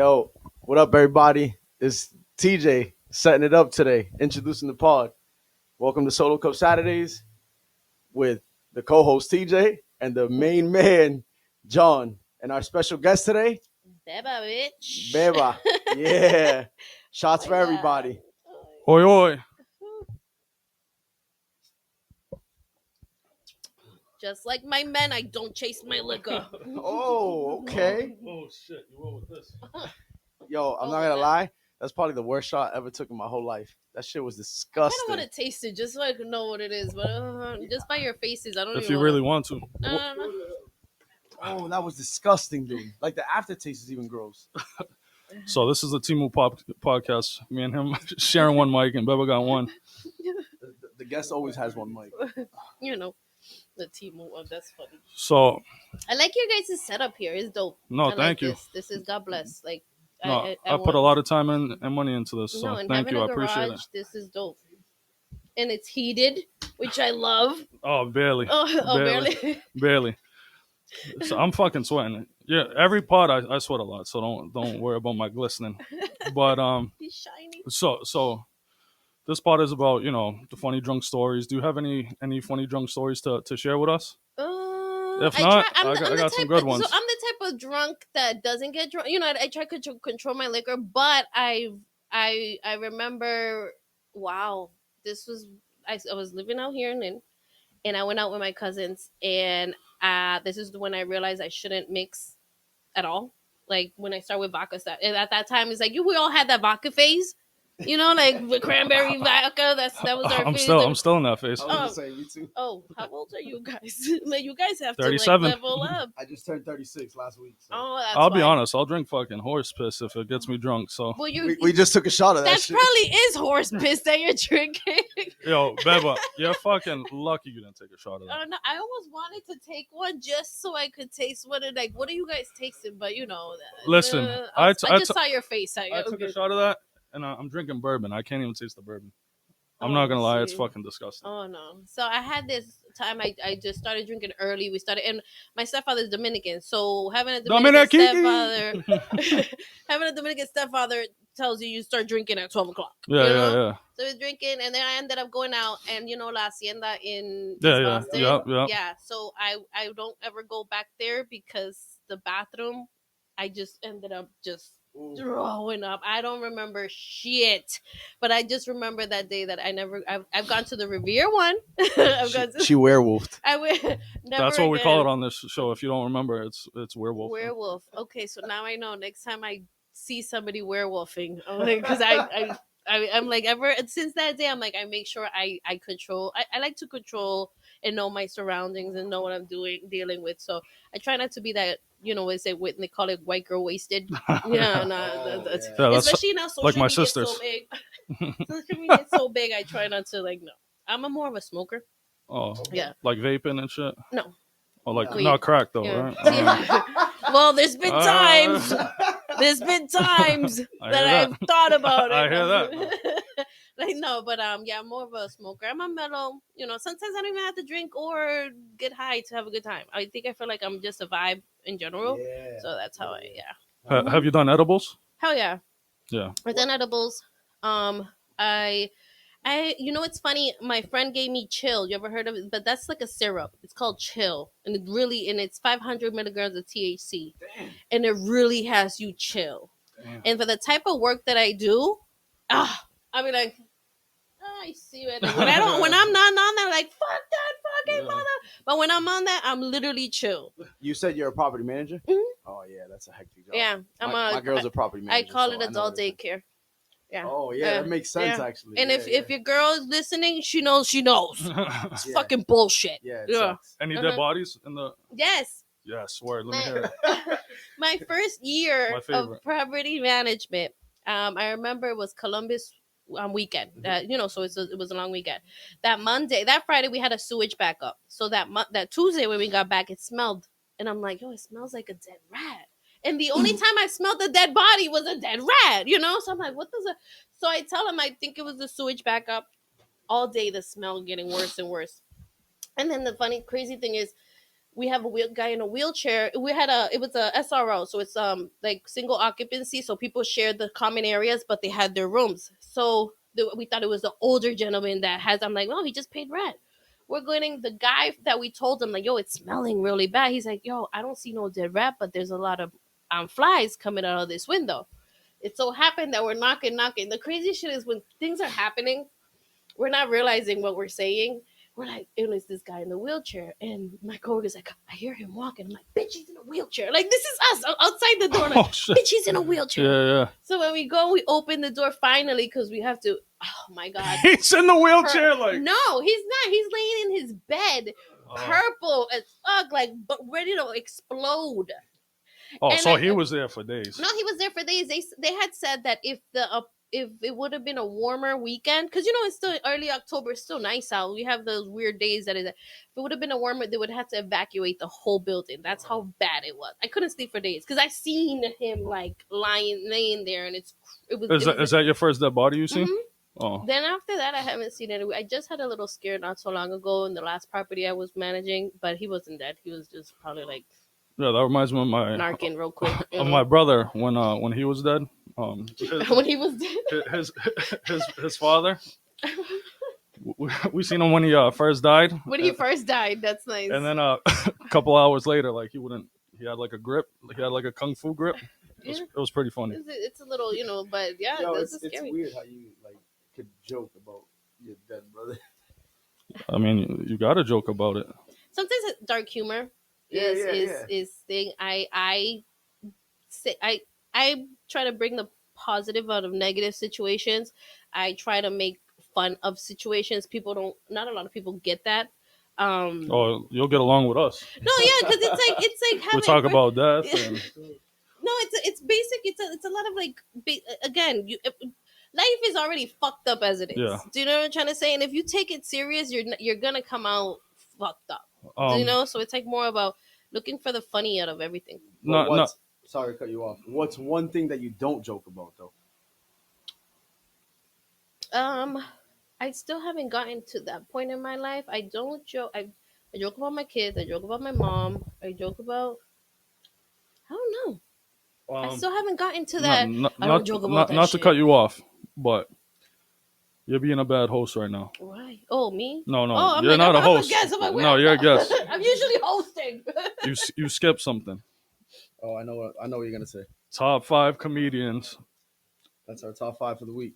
Yo, what up, everybody? It's TJ setting it up today, introducing the pod. Welcome to Solo Cup Saturdays with the co-host TJ and the main man John, and our special guest today, Beba, bitch. Beba. Yeah, shots Oh, for yeah. everybody. Oi, oi. Just like my men, I don't chase my liquor. Oh, okay. Oh, shit. You roll with this. Yo, I'm not gonna lie. That's probably the worst shot I ever took in my whole life. That shit was I kind disgusting. of want to taste it just so I can know what it is, but just by your faces, I don't If even you wanna... really want to. No. Oh, that was disgusting, dude. Like the aftertaste is even gross. So this is the Timu podcast. Me and him sharing one mic, and Beba got one. The guest always has one mic. You know, the team. Oh, that's funny. So I like your guys' setup here. It's dope. no, I thank like you. This is God bless. Like, No, I put a lot of time and money into this, so no, and thank having you. a I appreciate garage, it. this is dope. And it's heated, which I love. Oh, barely. Barely. Barely. So I'm fucking sweating. Yeah, every pod I sweat a lot, so don't worry about my glistening. But He's shiny. so this pod is about the funny drunk stories. Do you have any funny drunk stories to share with us? If not, I got some good ones. So I'm the type of drunk that doesn't get drunk. You know, I try to control my liquor, but I remember, wow, this was I was living out here in Lynn, and I went out with my cousins, and this is when I realized I shouldn't mix at all. Like when I start with vodka stuff, and at that time it's like we all had that vodka phase. You know, like with cranberry vodka. That was our phase. I'm still in that phase. I was gonna say, me too. Oh, how old are you guys? Like, you guys have 37. to like level up. I just turned 36 last week. So. Oh, that's I'll be why. honest. I'll drink fucking horse piss if it gets me drunk. So Well, we just took a shot of that. That shit. probably is horse piss that you're drinking. yo, Beba, you're fucking lucky you didn't take a shot of that. No, I almost wanted to take one just so I could taste what it like. What are you guys tasting? But you know, Listen, I just saw your face. I took a shot of that, and I'm drinking bourbon. I can't even taste the bourbon. I'm not gonna lie, it's fucking disgusting. Oh no! So I had this time. I just started drinking early. We started, and my stepfather's Dominican, so having a Dominican stepfather tells you start drinking at 12 o'clock. Yeah. So we're drinking, and then I ended up going out, and La Hacienda in Boston. Yeah. So I don't ever go back there because the bathroom, I just ended up throwing up. I don't remember shit, but I just remember that day that I've gone to the Revere one. She werewolfed. That's what we call it on this show. If you don't remember, it's werewolf. Werewolf. Okay, so now I know. Next time I see somebody werewolfing, because I'm like, ever since that day, I'm like, I make sure I control. I like to control and know my surroundings and know what I'm dealing with. So I try not to be that. They call it white girl wasted. Yeah, that's especially now social like my media sisters. so big. Social media is so big. I try not to no. I'm more of a smoker. Oh, yeah, like vaping and shit. No. Oh, like not crack though, right? Yeah. Well, there's been times. There's been times that I've thought about it. I hear that. No, but I'm more of a smoker. I'm a mellow. Sometimes I don't even have to drink or get high to have a good time. I feel like I'm just a vibe in general. Yeah. So that's how Have you done edibles? Hell yeah. Yeah. I've done edibles. It's funny. My friend gave me Chill. You ever heard of it? But that's like a syrup. It's called Chill, and it's 500 milligrams of THC. Damn. And it really has you chill. Damn. And for the type of work that I do, I mean, like, I see it. Like, when I'm not on that, like, fuck that fucking mother. But when I'm on that, I'm literally chill. You said you're a property manager? Mm-hmm. Oh yeah, that's a hectic job. Yeah, my girl's a property manager. I call it adult daycare. Yeah. Oh yeah, that makes sense actually. And if your girl is listening, she knows. It's fucking bullshit. Yeah. Any dead bodies in the? Yes. Yes. Word. Let me hear it. My first year of property management. I remember it was Columbus weekend. So it was a long weekend. That Friday we had a sewage backup. So that Tuesday when we got back, it smelled, and I'm like, it smells like a dead rat. And the only time I smelled a dead body was a dead rat, So I'm like, what does it? So I tell him I think it was the sewage backup. All day the smell getting worse and worse. And then the crazy thing is, we have a guy in a wheelchair. It was a SRO, so it's like single occupancy, so people shared the common areas, but they had their rooms. So we thought it was the older gentleman that has. I'm like, no, he just paid rent. We're going. The guy that we told him, like, yo, it's smelling really bad. He's like, yo, I don't see no dead rat, but there's a lot of flies coming out of this window. It so happened that we're knocking. The crazy shit is when things are happening, we're not realizing what we're saying. We're like, it was this guy in the wheelchair, and my coworker's like, I hear him walking. I'm like, bitch, he's in a wheelchair. Like, this is us outside the door. Like, bitch, he's in a wheelchair. Yeah. So when we go, we open the door finally because we have to. Oh my god, he's in the wheelchair. Like, no, he's not. He's laying in his bed, purple as fuck, like but ready to explode. Oh, and so he was there for days. No, he was there for days. They had said that if it would have been a warmer weekend, because it's still early October, it's still nice out. We have those weird days if it would have been a warmer, they would have to evacuate the whole building. That's how bad it was. I couldn't sleep for days because I seen him like laying there, and it was. Is that your first dead body you seen? Mm-hmm. Oh. Then after that, I haven't seen it. I just had a little scare not so long ago in the last property I was managing, but he wasn't dead. He was just probably like. Yeah, that reminds me of my narking real quick. Of my brother when he was dead. When he was dead, his father. We seen him when he first died. When he first died, that's nice. And then a couple hours later, like he had like a grip. He had like a kung fu grip. It was pretty funny. It's a little, but yeah, this is scary. It's weird how you like could joke about your dead brother. I mean, you gotta joke about it. Sometimes dark humor. Is thing. I try to bring the positive out of negative situations. I try to make fun of situations. Not a lot of people get that. You'll get along with us. No, yeah, because it's like we talk about death. And... No, it's basic. It's a lot of like again. Life is already fucked up as it is. Yeah. Do you know what I'm trying to say? And if you take it serious, you're gonna come out fucked up. So it's like more about looking for the funny out of everything. Sorry to cut you off. What's one thing that you don't joke about though? I still haven't gotten to that point in my life. I don't joke. I joke about my kids. I joke about my mom. I joke about. I don't know. I still haven't gotten to that. I don't joke about that. Not to cut you off, but. You're being a bad host right now. Why? Oh, me? No. Oh, you're not a host. No, you're a guest. I'm usually hosting. You skipped something. Oh, I know what you're gonna say. Top 5 comedians. That's our top 5 for the week.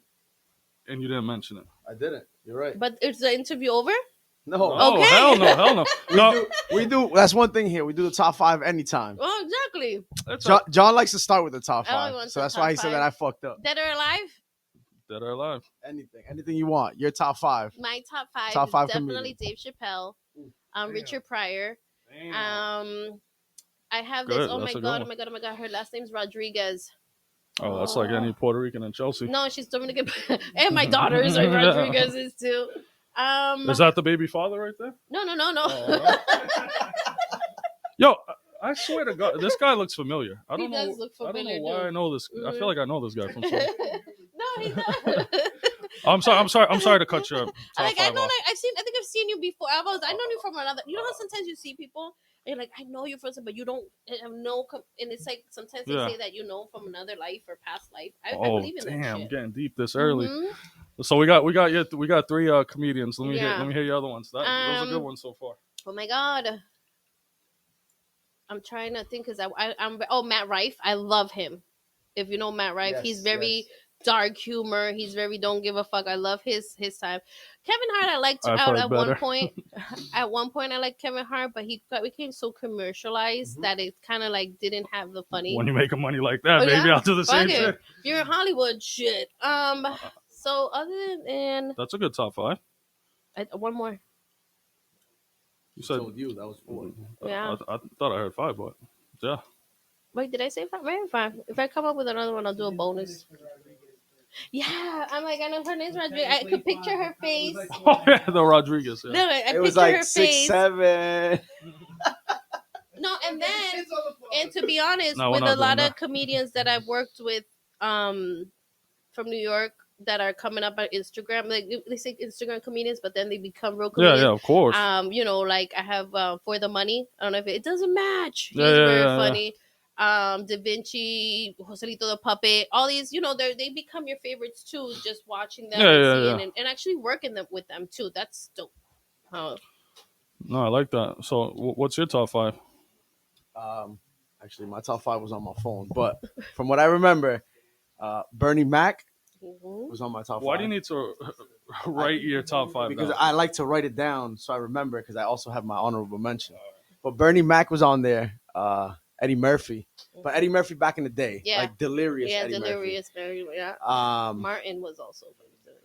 And you didn't mention it. I didn't. You're right. But is the interview over? No. Okay. Hell no. We do. That's one thing here. We do the top 5 anytime. Oh, exactly. John likes to start with the top 5, so that's why he said that I fucked up. Dead or alive? Dead or alive? Anything you want. Your top 5. My top 5. Top 5 definitely Dave Chappelle. Richard Pryor. Damn. I have this. Oh my god. Her last name's Rodriguez. Oh, that's like any Puerto Rican in Chelsea. No, she's Dominican. And my daughters are Rodriguez's too. Is that the baby father right there? No. Oh, Yo, I swear to God, this guy looks familiar. I don't know why I know this. I feel like I know this guy from somewhere. No, he does. I'm sorry to cut you. I think I've seen you before. I know you from another. You know how sometimes you see people and you're like, I know you from something, but you don't have no. And it's like sometimes they say that you know from another life or past life. I believe in that shit. Damn, getting deep this early. Mm-hmm. So we got 3 comedians. Let me hear your other ones. Those are good ones so far. Oh my god. I'm trying to think because I'm Matt Rife. I love him. If you know Matt Rife, he's very dark humor. He's very don't give a fuck. I love his time. Kevin Hart, I liked out at one point. At one point, I liked Kevin Hart, but he became so commercialized that it kind of like didn't have the funny. When you make money like that, maybe I'll do the same thing. You're in Hollywood, shit. So other than that's a good top 5. One more. You said that was 4. Yeah, I thought I heard 5, but yeah. Wait, did I say 5? Maybe 5. If I come up with another one, I'll do a bonus. Yeah, I'm like, I know her name's Rodriguez. I could picture her face. Oh yeah, the Rodriguez. Yeah. No, it was like 6, 7. No, and to be honest, with a lot of comedians that I've worked with, from New York, that are coming up on Instagram. Like they say Instagram comedians, but then they become real comedians. Yeah, of course. Like I have For the Money. I don't know if it doesn't match. He's Yeah, very funny. Da Vinci, Joselito the Puppet, all these, they become your favorites too, just watching them and actually working them with them too. That's dope. No, I like that. So, what's your top 5? Actually, my top 5 was on my phone, but from what I remember, Bernie Mac was on my top 5. Why do you need to write your top 5 because down? I like to write it down so I remember, because I also have my honorable mention. But Bernie Mac was on there. Eddie Murphy, but Eddie Murphy back in the day, like delirious. Yeah, Eddie delirious. Murphy. Very, yeah. Martin was also.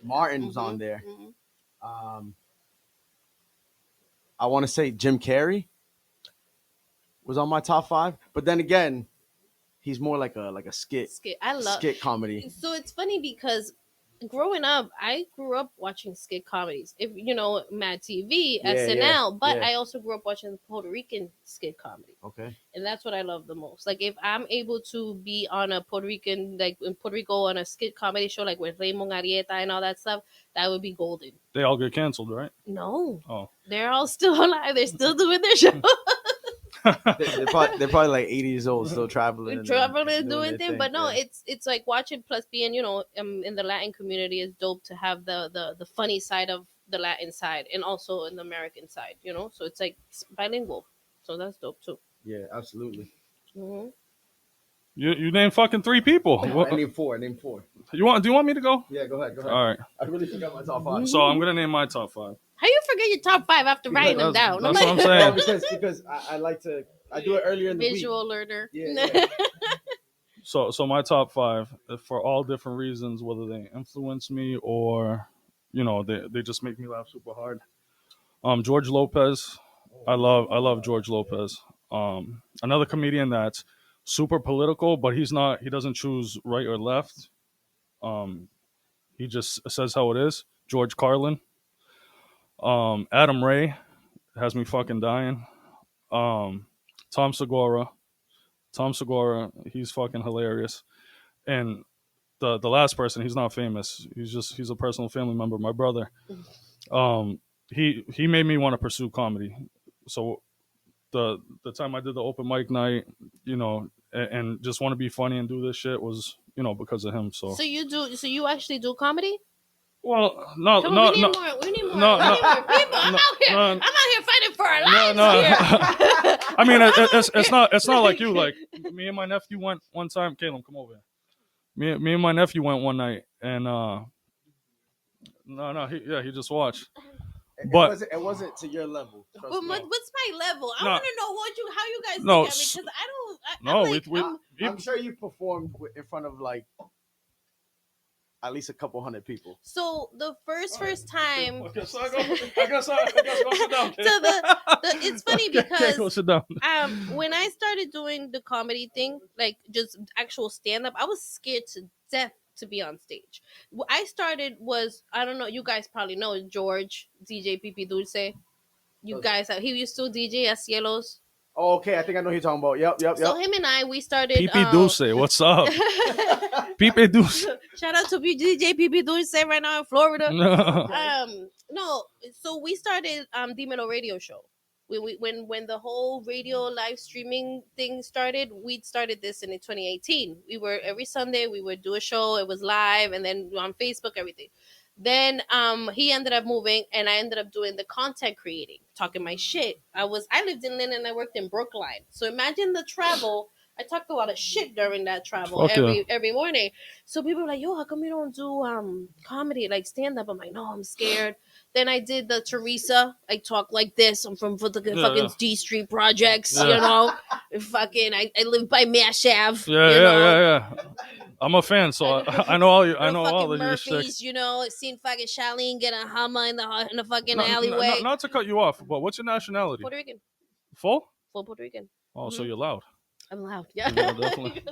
Martin was on there. I want to say Jim Carrey was on my top 5, but then again, he's more like a skit. I love skit comedy. So it's funny because growing up, I grew up watching skit comedies. If Mad TV, SNL, but I also grew up watching Puerto Rican skit comedy. Okay. And that's what I love the most. Like if I'm able to be on a Puerto Rican, like in Puerto Rico, on a skit comedy show, like with Raymond Arrieta and all that stuff, that would be golden. They all get canceled, right? No. Oh. They're all still alive. They're still doing their show. they're probably like 80 years old, still traveling and doing things. But no, it's like watching, plus being in the Latin community is dope to have the funny side of the Latin side and also in the American side, so it's like bilingual, so that's dope too. Yeah, absolutely. Mm-hmm. You named fucking 3 people. I named 4. Do you want me to go? Yeah, go ahead. All right. I really forgot my top 5. So I'm gonna name my top 5. How you forget your top 5 after writing them down? That's what I'm saying. because I like to. I do it earlier in the visual week. learner. Yeah. So my top 5, for all different reasons, whether they influence me or they just make me laugh super hard. George Lopez. I love George Lopez. Another comedian that's super political, but he doesn't choose right or left. He just says how it is. George Carlin. Adam Ray has me fucking dying. Tom Segura, he's fucking hilarious. And the last person, he's not famous. He's a personal family member, my brother. He made me want to pursue comedy. So the time I did the open mic night, and just want to be funny and do this shit was, because of him. So you actually do comedy? Well, no. We need more people. I'm out here fighting for our lives here. I mean, it's not like you. Like me and my nephew went one time. Caleb, come over here. Me and my nephew went one night, and he just watched. But it wasn't to your level. But what's my level? I want to know how you guys look at me, because I don't. I'm sure you performed in front of like at least a couple hundred people. So the first time. I guess I'll go sit down. It's funny because go sit down. When I started doing the comedy thing, like just actual stand up, I was scared to death to be on stage. What I started was, I don't know, you guys probably know George DJ Pipi Dulce. You guys, he used to DJ at Cielos. Oh, okay, I think I know who you're talking about. Yep. So him and I, we started. Pipi Dulce, what's up? Pipi Dulce. Shout out to DJ Pipi Dulce right now in Florida. No, so we started Dímelo radio show. When the whole radio live streaming thing started, we started this in 2018. We were every Sunday we would do a show. It was live, and then on Facebook, everything. Then he ended up moving, and I ended up doing the content creating, talking my shit. I lived in Lynn and I worked in Brookline. So imagine the travel. I talked a lot of shit during that travel every morning. So people were like, yo, how come you don't do comedy, like stand up? I'm like, no, I'm scared. Then I did the Teresa. I talk like this. I'm from fucking D Street Projects, I live by Mash Ave. Yeah. I'm a fan, so I know all you. I know all the Murphys, seen fucking Charlene get a Hummer in the fucking alleyway. Not to cut you off, but what's your nationality? Puerto Rican. Full Puerto Rican. Oh, so you're loud. I'm loud. Yeah, definitely.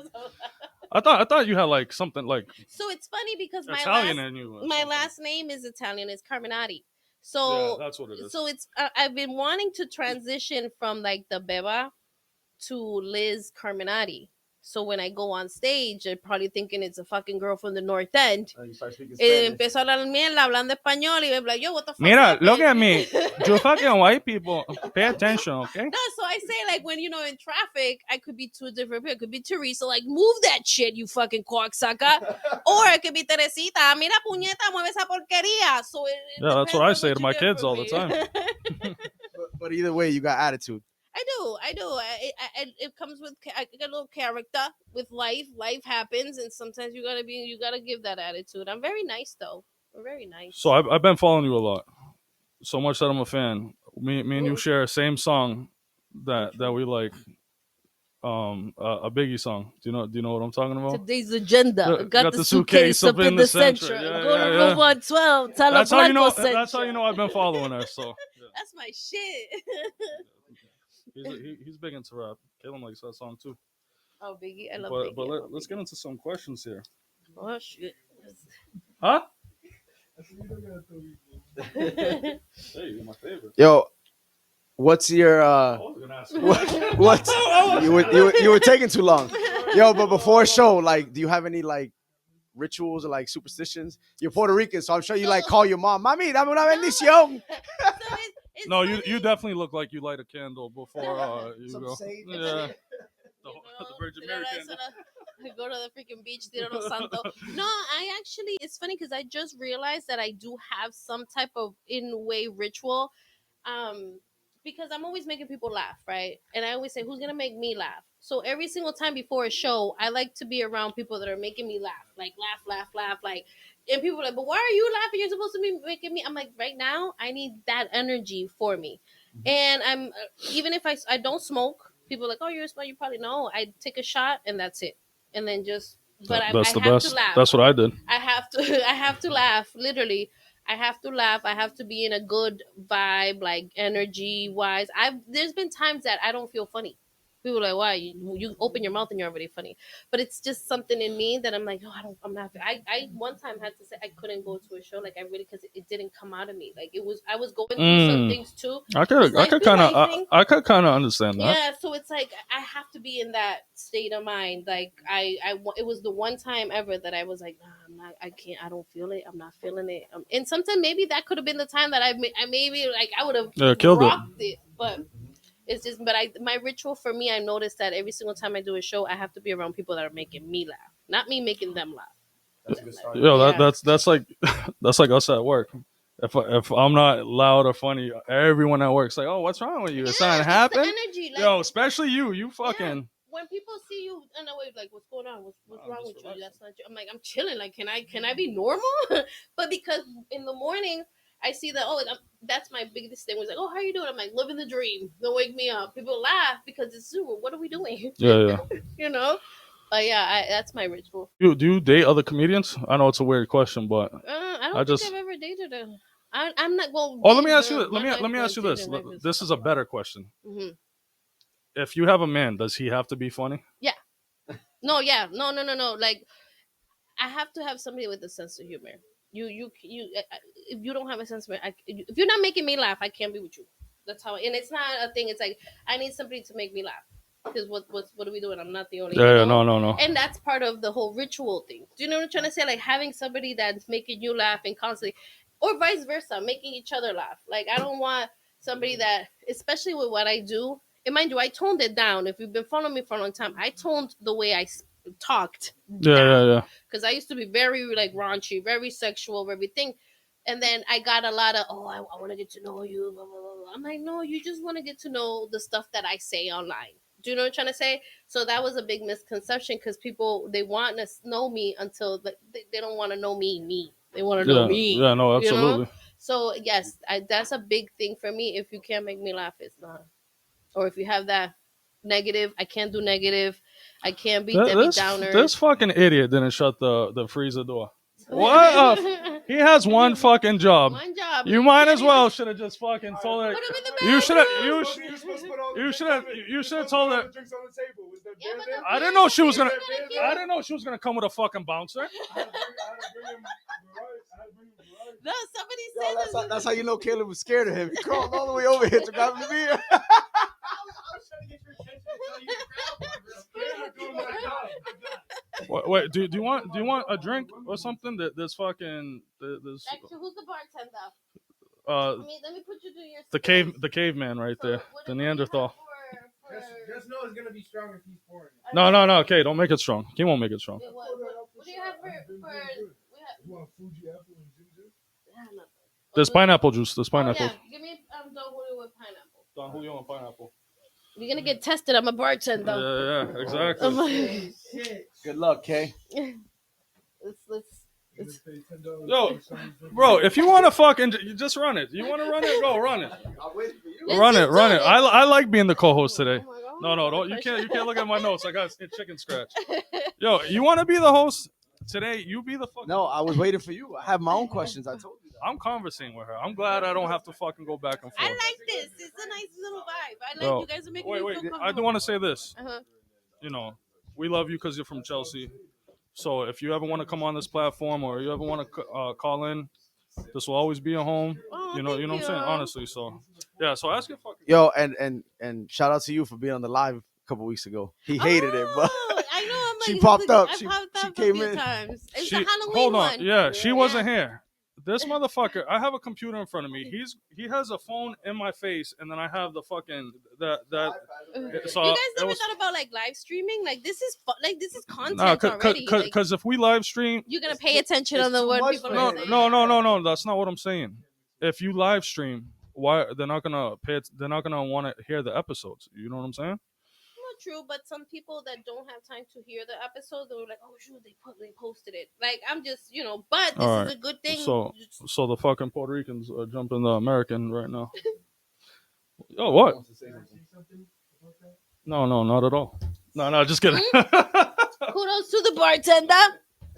I thought you had like something like. So it's funny because my last name is Italian. It's Carminati. So that's what it is. So it's I've been wanting to transition from like the Beba to Liz Carminati. So when I go on stage, they're probably thinking it's a fucking girl from the North End. And you start speaking Empiezo a hablar mierda, hablando español, y they're like, yo, what the fuck Mira, happened? look at me. You fucking white people, pay attention, okay? No, so I say, like, when, in traffic, I could be two different people. It could be Teresa, like, move that shit, you fucking cocksucker. Or it could be Teresita, mira, puñeta, mueve esa porquería. So it Yeah, that's what I depends on say to you my get kids from all the me. time. But either way, you got attitude. I do. It comes with I get a little character with life. Life happens, and sometimes you gotta give that attitude. I'm very nice though. I'm very nice. So I've been following you a lot, so much that I'm a fan. Me and you share same song that we like. A Biggie song. Do you know what I'm talking about? Today's agenda. Got Got the suitcase up in the center. Yeah, Go to yeah. room 112. Tell That's how you know. Central. That's how you know I've been following her. So yeah. That's my shit. He's big into rap. Kaylin likes that song too. Oh, Biggie, I love But Biggie. let's get into some questions here. Oh shit. Huh? Hey, you're my favorite. Yo, what's your I was gonna ask what you were taking too long. Yo, but before a show, like, do you have any like rituals or like superstitions? You're Puerto Rican, so I'm sure you like call your mom, "Mami, dame una bendición." It's No, funny. you definitely look like you light a candle before you Some go. sage. Yeah. You know, The Virgin Mary candle. go to the freaking beach, Tiro Santo. No, I actually, it's funny because I just realized that I do have some type of in-way ritual. Because I'm always making people laugh, right? And I always say, who's gonna make me laugh? So every single time before a show, I like to be around people that are making me laugh, like laugh, like. And people are like, but why are you laughing? You're supposed to be making me. I'm like, right now, I need that energy for me. And I'm even if I don't smoke, people are like, oh, you're a smoker. You probably know. I take a shot and that's it, and then just. But I That's the have best. to laugh. That's what I did. I have to. I have to laugh. Literally, I have to laugh. I have to be in a good vibe, like energy wise. There's been times that I don't feel funny. People are like, why? You open your mouth and you're already funny. But it's just something in me that I'm like, I'm not. I one time had to say I couldn't go to a show, like I really, because it didn't come out of me. Like I was going through some things too. I could kind of understand that. Yeah, so it's like I have to be in that state of mind. Like it was the one time ever that I was like, nah, I'm not. I can't. I don't feel it. I'm not feeling it. And sometimes maybe that could have been the time that I maybe like I would have killed it. But it's just. But my ritual for me, I noticed that every single time I do a show, I have to be around people that are making me laugh, not me making them laugh. That's a good start. Yo, Yeah. that's like that's like us at work. If I'm not loud or funny, everyone at work's like, "Oh, what's wrong with you? Is something It's the happen?" energy, like, Yo, especially you. You fucking. when people see you in a way, like, what's going on? What's I'm wrong just with you? relaxing. That's not you. I'm like, I'm chilling. Like, can I be normal? But because in the morning I see that, that's my biggest thing. Was like, oh, how are you doing? I'm like, living the dream. Don't wake me up. People laugh because it's super. What are we doing? Yeah. You know. But yeah, that's my ritual. Do you date other comedians? I know it's a weird question, but I don't I think just- I've ever dated a. I'm not going. oh, let me ask you. Let me ask you this. This is a better question. Mm-hmm. If you have a man, does he have to be funny? No, Like, I have to have somebody with a sense of humor. You if you don't have a sense of humor, if you're not making me laugh, I can't be with you. That's how. And it's not a thing. It's like I need somebody to make me laugh. Because what are we doing? I'm not the only. Yeah, no. And that's part of the whole ritual thing. Do you know what I'm trying to say? Like having somebody that's making you laugh and constantly, or vice versa, making each other laugh. Like I don't want somebody that, especially with what I do. And mind you, I toned it down. If you've been following me for a long time, I toned the way I talked. Yeah. Because I used to be very like raunchy, very sexual, everything. And then I got a lot of, I want to get to know you. Blah, blah, blah. I'm like, no, you just want to get to know the stuff that I say online. Do you know what I'm trying to say? So that was a big misconception because people, they want to know me until they don't want to know me. They want to know me. Yeah, no, absolutely. You know? So yes, that's a big thing for me. If you can't make me laugh, it's not. Or if you have that negative, I can't do negative. I can't be Debbie Downer. This fucking idiot didn't shut the freezer door. What? He has one fucking job. One job. You might as well should have just fucking told her. Put him in the You should have. bathroom. You should have told her. Yeah, but the I didn't know she was gonna. beer is gonna keep- I didn't know she was gonna come with a fucking bouncer. No, somebody Yo, said that's how you know Caleb was scared of him. He crawled all the way over here to grab the beer. I was trying to get your attention until you grabbed one real quick. Wait, do you want a drink or something? There's fucking there's Actually, who's the bartender? Let me put you to your. the caveman right there, what the do you have Neanderthal. Just know it's gonna be strong if he's pouring it. No. Okay, don't make it strong. He won't make it strong. What do you have for? You want Fuji apple and ginger? There's pineapple juice. There's pineapple. Yeah, give me Don Julio with pineapple. Don Julio and pineapple. You're gonna get tested. I'm a bartender. Yeah, exactly. Good luck, Kay. Let's Yo, bro, if you want to fucking, you just run it. You want to run it? Go run it. I'll wait for you. Run it. I like being the co-host today. Oh my God. No, don't. You can't look at my notes. I got a chicken scratch. Yo, you want to be the host today? You be the fucking. No, I was waiting for you. I have my own questions. I told you that. I'm conversing with her. I'm glad I don't have to fucking go back and forth. I like this. It's a nice little vibe. I like Yo, you guys are making me wait. feel comfortable. I do want to say this. Uh-huh. You know, we love you because you're from Chelsea. So if you ever want to come on this platform or you ever want to call in, this will always be your home. Oh, you know thank what I'm saying? Honestly, so yeah. So ask your fucking. Yo, and shout out to you for being on the live a couple weeks ago. He hated it, but I know. I'm like, she popped up. I She popped up came a few in. times. It's She, the Halloween hold on, one. yeah, she wasn't here. This motherfucker, I have a computer in front of me. He has a phone in my face, and then I have the fucking that. So You guys it never was- thought about like live streaming? Like this is this is content Nah, already. Like, because if we live stream, you're gonna pay attention it's on the too word much people for are him. saying. no, that's not what I'm saying. If you live stream, why they're not gonna pay it? They're not gonna want to hear the episodes. You know what I'm saying? Not true, but some people that don't have time to hear the episode, they were like, "Oh shoot, they posted it." Like I'm just, but this All is right. a good thing. So the fucking Puerto Ricans are jumping the American right now. Oh, what? No, not at all. No, just kidding. Kudos to the bartender.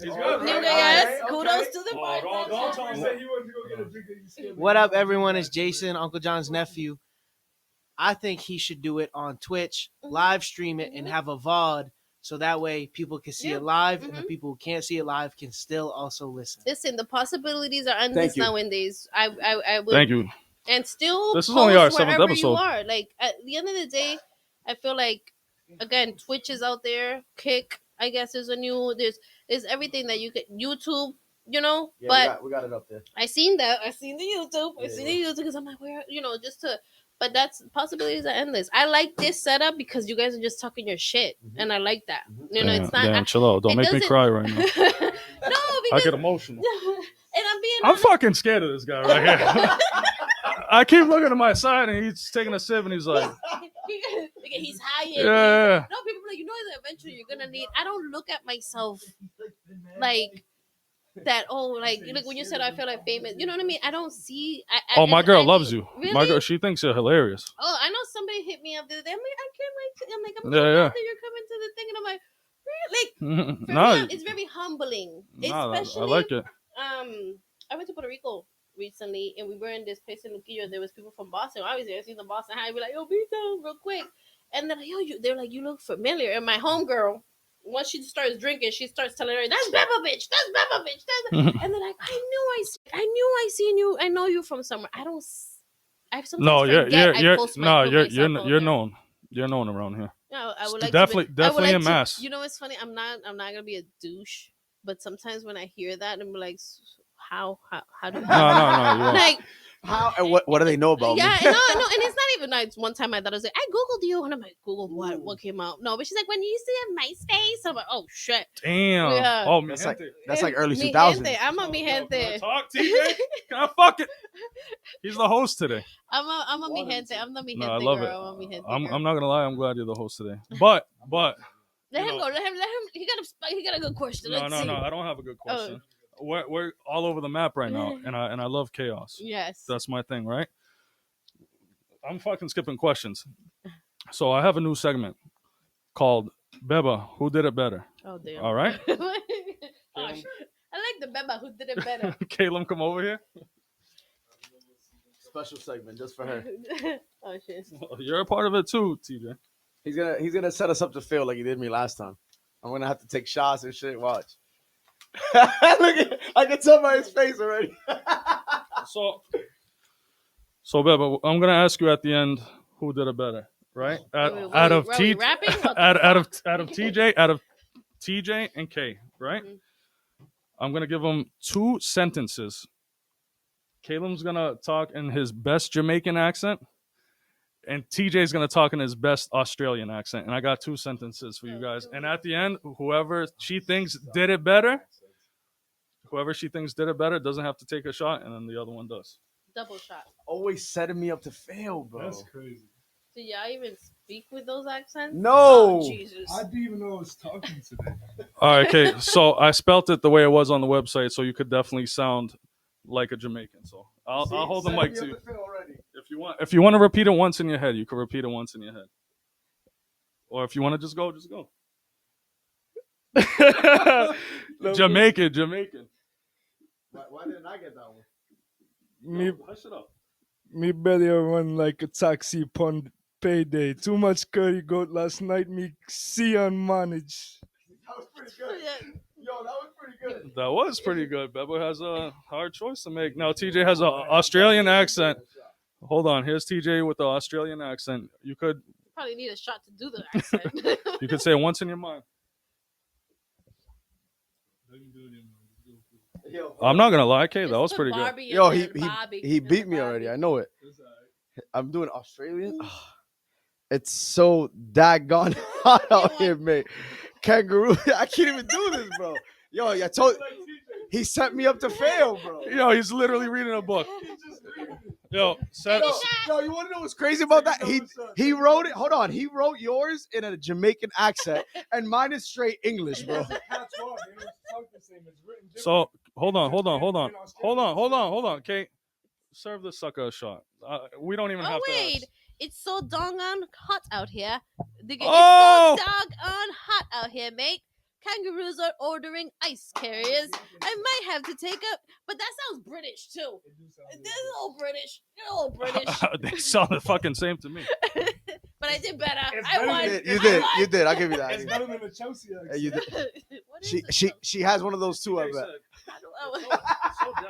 He's good. Yes, Okay. kudos to the Oh, bartender. don't tell He me. said he wanted to go get a drink and you scared me. What up, everyone? It's Jason, Uncle John's nephew. I think he should do it on Twitch, live stream it, and have a VOD so that way people can see Yeah. it live, and the Mhm. people who can't see it live can still also listen. Listen, the possibilities are endless Thank you. nowadays. I would, Thank you. and still This is post only our seventh wherever episode. you are. Like at the end of the day, I feel like again, Twitch is out there. Kick, I guess, is a new. There's everything that you could YouTube. Yeah, But we got it up there. I seen that. I seen the YouTube. I Yeah, seen the YouTube because I'm like, where, just to. But that's possibilities are endless. I like this setup because you guys are just talking your shit, and I like that. It's not. Damn, chill out. Don't it make me doesn't- cry right now. No, I because get emotional. and I'm being. I'm honest. fucking scared of this guy right here. I keep looking to my side and he's taking a sip and he's like, He's high. And yeah. No, people are like, that eventually you're gonna need. I don't look at myself like that. Oh, like when you said I feel like famous. You know what I mean? I don't see. Oh, my girl loves you. Really? My girl, she thinks you're hilarious. Oh, I know somebody hit me up the other day. I'm like, I can't wait. I'm like, I'm Yeah, so yeah. glad that you're coming to the thing, and I'm like, really? Like, for No, me, it's very humbling. I Especially, like it. I went to Puerto Rico recently, and we were in this place in Luquillo. There was people from Boston. Obviously, I seen the Boston High. Be like, yo, beat down real quick, and then they're like, you look familiar. And my homegirl, once she starts drinking, she starts telling her, "That's Beba bitch. That's Beba bitch." And then like, I knew I seen you. I know you from somewhere. I sometimes No, forget I you're post no, put you're myself out you're there. known. You're known around here. No, I would like Definitely- to be, definitely I would in mass. You know what's funny? I'm not gonna be a douche, but sometimes when I hear that, I'm like, how do No, you won't. like How and what do they know about yeah, me? no, and it's not even like one time I thought I was like, I googled you, and I'm like, Googled what? What came out? No, but she's like, when you used to have MySpace, I'm like, oh shit. Damn. Yeah. Oh, mi That's like gente. early Mi 2000s. gente, I'm a mi Can I gente. talk, TJ? Can I fuck it? He's the host today. I'm a mi gente. I'm the mi gente No, I love girl. it. I'm a mi gente. I'm girl. not gonna lie. I'm glad you're the host today. But Let you him know- go. Let him. He got a good question. no, Let's see. I don't have a good Oh. question. We're all over the map right now, and I love chaos. Yes. That's my thing, right? I'm fucking skipping questions. So I have a new segment called Beba, Who Did It Better? Oh damn. All right? Oh, I like the Beba who did it better. Caleb, come over here. Special segment just for her. Oh shit. You're a part of it too, TJ. He's gonna set us up to fail like he did me last time. I'm gonna have to take shots and shit. Watch. I can tell by his face already. So Beba, I'm gonna ask you at the end who did it better, right? Wait, Out of are we rapping? What the out of fuck? TJ, out of TJ and K, right? Mhm. I'm gonna give them 2 sentences. Caleb's gonna talk in his best Jamaican accent, and TJ's gonna talk in his best Australian accent. And I got 2 sentences for you guys. And at the end, whoever she thinks did it better doesn't have to take a shot, and then the other one does. Double shot. Always setting me up to fail, bro. crazy. Do y'all even speak with those accents? No. Oh, Jesus. I didn't even know I was talking today. All right, okay. So I spelt it the way it was on the website, so you could definitely sound like a Jamaican. So I'll hold the mic to you. If you want to repeat it once in your head, you can repeat it once in your head. Or if you want to just go, just go. Jamaican. Why didn't I get that one? Me, Hush it up. me belly run like a taxi upon payday. Too much curry goat last night. Me see and manage. That was pretty good. Yo, that was pretty good. That was pretty good. Beba has a hard choice to make. Now TJ has an Australian accent. Hold on. Here's TJ with the Australian accent. You could Probably need a shot to do the accent. you could say it once in your mind. Yo, I'm not gonna lie, Kay, that Just was put pretty good. Barbie Yo, in he there, Bobby. he beat me already. I know it. I'm doing Australian. It's so daggone hot out here, mate. Kangaroo. I can't even do this, bro. Yo, I told he set me up to fail, bro. Yo, he's literally reading a book. Yo, Yo, you want to know what's crazy about that? He wrote it. Hold on, he wrote yours in a Jamaican accent, and mine is straight English, bro. so hold on. Okay, serve this sucker a shot. We don't even Oh have to. wait, it's so doggone hot out here. Oh! It's so doggone hot out here, mate. Kangaroos are ordering ice carriers. I might have to take up, but that sounds British too. This is all British. You're all British. They sound the fucking same to me. But I did better. It's I better won. than- You did. I'll give you that. It's better than the Chelsea Hey, accent. you did. What is She has one of those too. I bet. I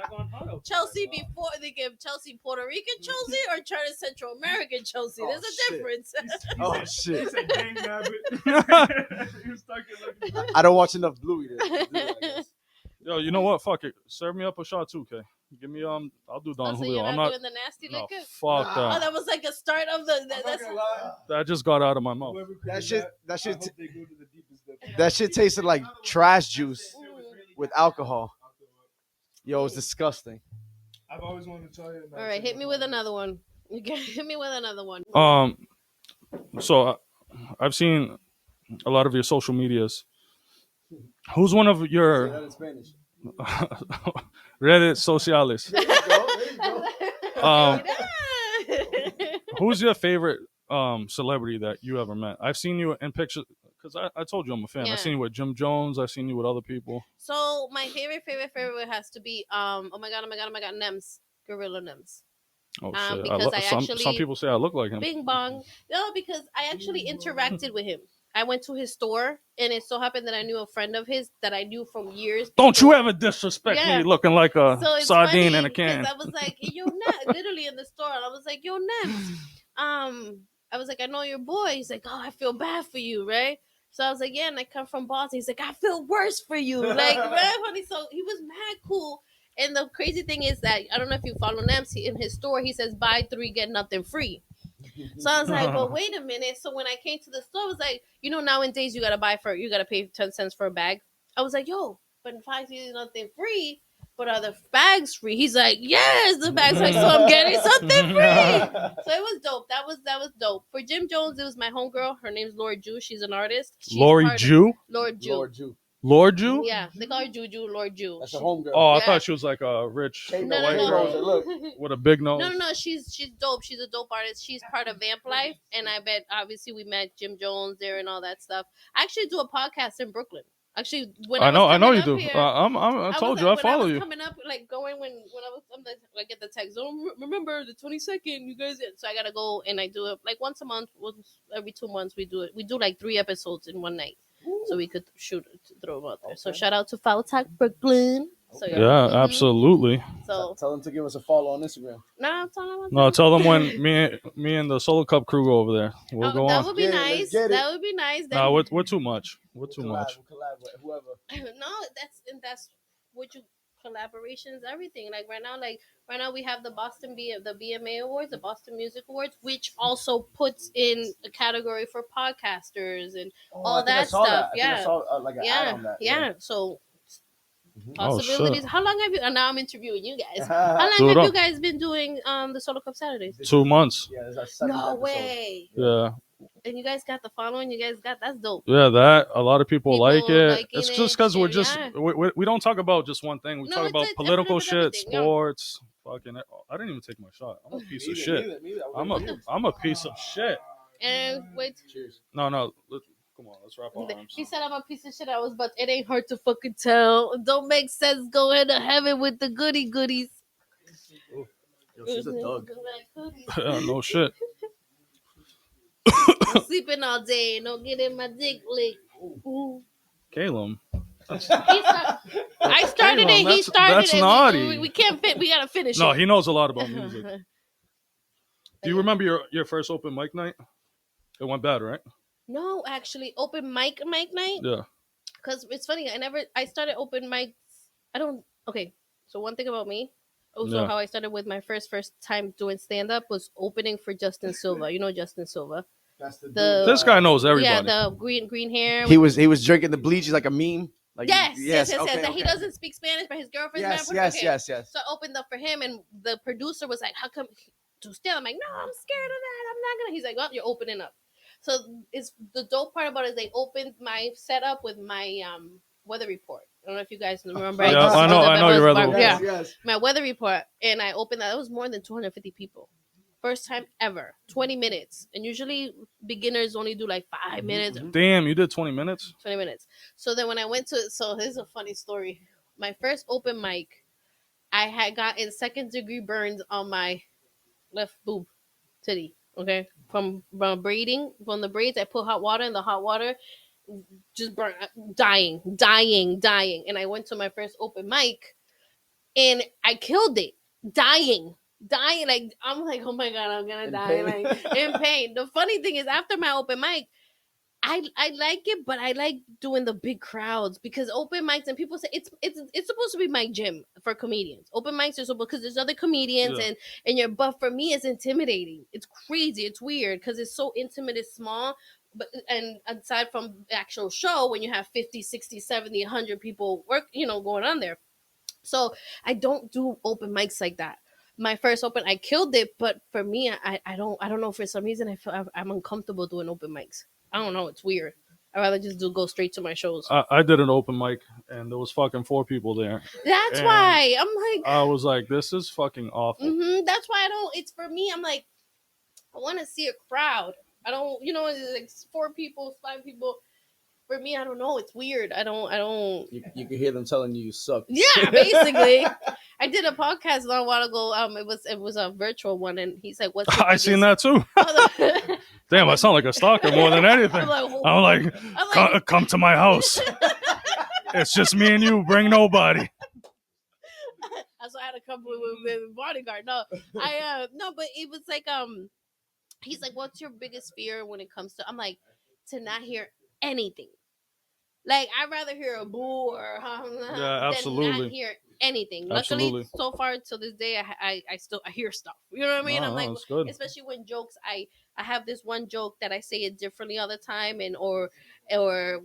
don't know. Chelsea before they give Chelsea Puerto Rican Chelsea or Charter Central American Chelsea. Oh, There's a shit. difference. Oh He shit! said, dang nabbit. He was talking like I don't watch enough Bluey to do that, I guess. Yo, you know what? Fuck it. Serve me up a shot too, okay? Give me I'll do Don So Julio. you're I'm not not. doing the nasty No, liquor? fuck Oh, that. that was like a start of the. I'm not That's gonna lie. That just got out of my mouth. Whoever That created shit. That I shit. hope they go to the deepest depths. That shit tasted like trash juice with alcohol. Yo, it's disgusting. I've always wanted to try it. all right. Hit me with another one. You can hit me with another one. So I've seen a lot of your social medias. Who's one of your in Spanish. Reddit sociales? There you go. Um, Who's your favorite celebrity that you ever met? I've seen you in pictures because I told you I'm a fan. Yeah. I've seen you with Jim Jones. I've seen you with other people. So my favorite has to be oh my god, Nems, Gorilla Nems. Oh shit! Because I some actually- people say I look like him. Bing bong. No, because I actually interacted with him. I went to his store, and it so happened that I knew a friend of his that I knew from years. Don't you before. ever disrespect Yeah. me looking like a So it's sardine funny in a can. because I was like, yo, Nems, literally in the store, and I was like, yo, Nems, I was like, I know your boy. He's like, oh, I feel bad for you, right? So I was like, yeah, and I come from Boston. He's like, I feel worse for you, like, very funny. So he was mad cool. And the crazy thing is that I don't know if you follow Nems in his store. He says, buy 3 get nothing free. So I was like, well, wait a minute. So when I came to the store, I was like, nowadays you gotta pay 10 cents for a bag. I was like, yo, but in 5 years nothing free, but are the bags free? He's like, yes, the bags free. So I'm getting something free. So it was dope. That was dope. For Jim Jones, it was my homegirl. Her name's Lori Jew. She's an artist. She's Lori part of- Jew? Lord Jew. Lord Jew. Lord Jew? Yeah, they call her Juju, Lord Jew. That's a homegirl. Oh, I Yeah. thought she was like a rich Hey, No, white no, girl no. Look. with a big nose. No. She's dope. She's a dope artist. She's part of Vamp Life, and I bet obviously we met Jim Jones there and all that stuff. I actually do a podcast in Brooklyn. Actually, when I know coming you up do. here, I told you I follow you. Coming up, like going when I get the text. Oh, remember the 22nd, you guys. So I gotta go and I do it like once a month. Once every 2 months we do it. We do like 3 episodes in one night, so we could throw them out there. So shout out to Foul Talk Brooklyn. So Okay. Yeah, Mhm. absolutely. So Tell them to give us a follow on Instagram. no, tell them. No, tell them when me and the Solo Cup crew go over there. We'll go That on. would be Yeah, let's nice. get it. That would be nice. No, Then we're too much. We're too much. We'll collab with whoever. no, that's what you collaborations, everything. Like right now we have the the BMA Awards, the Boston Music Awards, which also puts in a category for podcasters and all that stuff. I think I saw like an ad Yeah, on that. yeah. So Oh possibilities. shit. How long have you? And now I'm interviewing you guys. How long Do it have you up. guys been doing the Solo Cup Saturdays? 2 months. Yeah, there's our second No episode. way. Yeah. And you guys got the following. You guys got that's dope. Yeah, that a lot of people like People it. liking It's it, just because we're share- just yeah. we don't talk about just one thing. We No, talk it's- about it's political everything, shit, everything, yeah. sports, fucking. I didn't even take my shot. I'm a piece of shit. I'm a piece of shit. And wait. Cheers. No. Come on, let's wrap our arms. He said I'm a piece of shit. I was but it ain't hard to fucking tell. Don't make sense going to heaven with the goodies. Yo, she's a thug. Yeah, no shit. I'm sleeping all day. Don't get in my dick lick. Ooh. Caleb. I started it. He That's- started that's it. naughty. We can't fit. We gotta finish No, it. he knows a lot about music. Do you remember your first open mic night? It went bad, right? No, actually, open mic night. Yeah. Because it's funny. I started open mics. Okay. So one thing about me. Also, Yeah. how I started with my first time doing stand up was opening for Justin Silva. You know Justin Silva. That's the This guy knows everybody. Yeah, the green hair. He was drinking the bleach like a meme. Like Yes. Okay, That okay. he doesn't speak Spanish, but his girlfriend's Yes, Puerto yes, Rican. yes, yes. So I opened up for him, and the producer was like, "How come to stand?" I'm like, "No, I'm scared of that. I'm not gonna." He's like, "Well, you're opening up." So it's the dope part about it is they opened my setup with my weather report. I don't know if you guys remember. Yeah, just I know did the your Beba's weather bar- report. Yeah, Yes. my weather report, and I opened that. It was more than 250 people. First time ever, 20 minutes. And usually beginners only do like 5 minutes, Damn, you did 20 minutes? 20 minutes. So then when I went to, so here's a funny story. My first open mic, I had gotten 2nd-degree burns on my left boob titty, okay? From braiding, from the braids, I put hot water in the hot water, just burn, dying. And I went to my first open mic, and I killed it, dying. Like I'm like, oh my god, I'm gonna die, pain. like in pain. The funny thing is, after my open mic, I like it, but I like doing the big crowds because open mics and people say it's supposed to be my gym for comedians. Open mics are supposed because there's other comedians Yeah. and your but for me it's intimidating. It's crazy. It's weird because it's so intimate. It's small. But and aside from the actual show, when you have 50, 60, 70, 100 people going on there. So I don't do open mics like that. My first open, I killed it, but for me, I don't know, for some reason I feel I'm uncomfortable doing open mics. I don't know, it's weird. I'd rather just go straight to my shows. I did an open mic, and there was fucking 4 people there. That's and why I'm like, I was like, this is fucking awful. that's why I don't. It's for me. I'm like, I want to see a crowd. I don't, it's like 4 people, 5 people. For me, I don't know. It's weird. I don't. You can hear them telling you suck. Yeah, basically. I did a podcast a long while ago. It was a virtual one, and he's like, "What's?" I seen that too. Damn, I sound like a stalker more than anything. I'm like, come to my house. It's just me and you. Bring nobody. That's why I had to come with Bodyguard. No, no, but it was like he's like, "What's your biggest fear when it comes to?" I'm like, to not hear anything. Like I'd rather hear a boo or Yeah, absolutely. than not hear anything. Absolutely. Luckily, so far to this day, I still hear stuff. You know what I mean? No, I'm like, that's good. especially when jokes, I have this one joke that I say it differently all the time, and or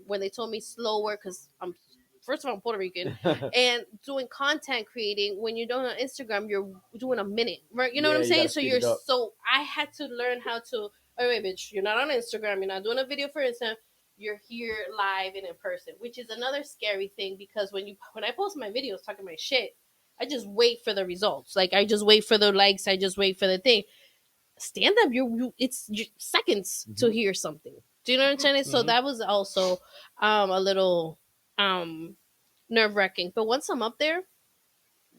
when they told me slower because first of all I'm Puerto Rican and doing content creating. When you're doing on Instagram, you're doing a minute, right? You know what I'm saying? So I had to learn how to. Oh wait, bitch! You're not on Instagram. You're not doing a video for Instagram. You're here live and in person, which is another scary thing because when I post my videos talking my shit, I just wait for the results. Like I just wait for the likes. I just wait for the thing. Stand up, it's seconds to hear something. Do you know what I'm saying? So that was also a little nerve wracking. But once I'm up there,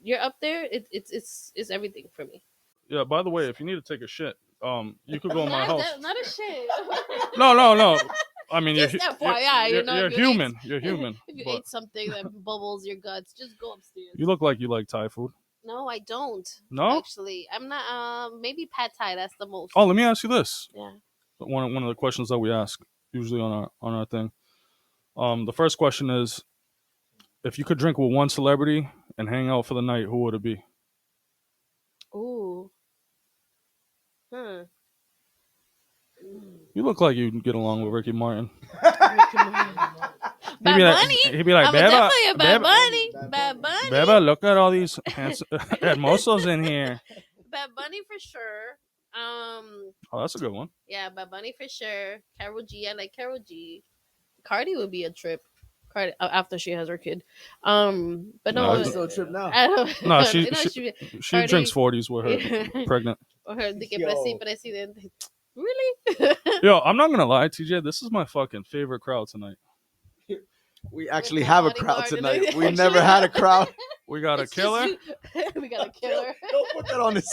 you're up there. It's everything for me. Yeah. By the way, if you need to take a shit, you could go in my house. Not a shit. No. I mean, Just FYI, you're, you know, you're if you human. ate- You're human. If you but ate something that bubbles your guts, just go upstairs. you look like you like Thai food. No, I don't. No? Actually, I'm not. Maybe pad thai. That's the most. Oh, let me ask you this. Yeah. One of the questions that we ask usually on our thing. The first question is, if you could drink with one celebrity and hang out for the night, who would it be? Ooh. You look like you'd get along with Ricky Martin. Bad Bunny. He'd be like, I'm Beba, definitely a Bad Beba, Bunny. Bad Bunny. Beba, look at all these hermosos in here. Bad Bunny for sure. Oh, that's a good one. Yeah, Bad Bunny for sure. Karol G. I like Karol G. Cardi would be a trip. Cardi after she has her kid. But no, No, It's no trip now. I don't. No, she Cardi- drinks 40s with her pregnant. or her de que Yo. presidente. Really? Yo, I'm not gonna lie, TJ. This is my fucking favorite crowd tonight. We actually the have a crowd Bodyguard tonight. and We actually- never had a crowd. We got a It's just killer. you- we got a killer. Don't put that on his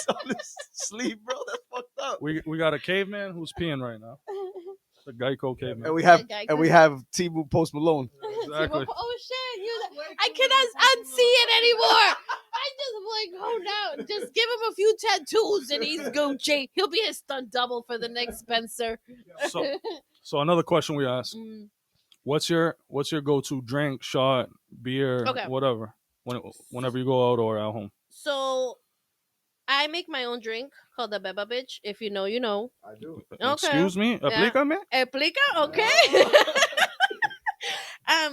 sleeve, bro. That's fucked up. We got a caveman who's peeing right now. The Geico And caveman. we have T-Boo Post Malone. Exactly. Oh shit! I cannot unsee it anymore. I just like, oh no, just give him a few tattoos and he's Gucci. He'll be his stunt double for the next Spencer. So another question we ask: Mm. What's your go-to drink, shot, beer, Okay. whatever, whenever you go out or at home? So I make my own drink called the Beba bitch. If you know, you know. I do. Okay. Excuse me, aplícame. Explica, okay.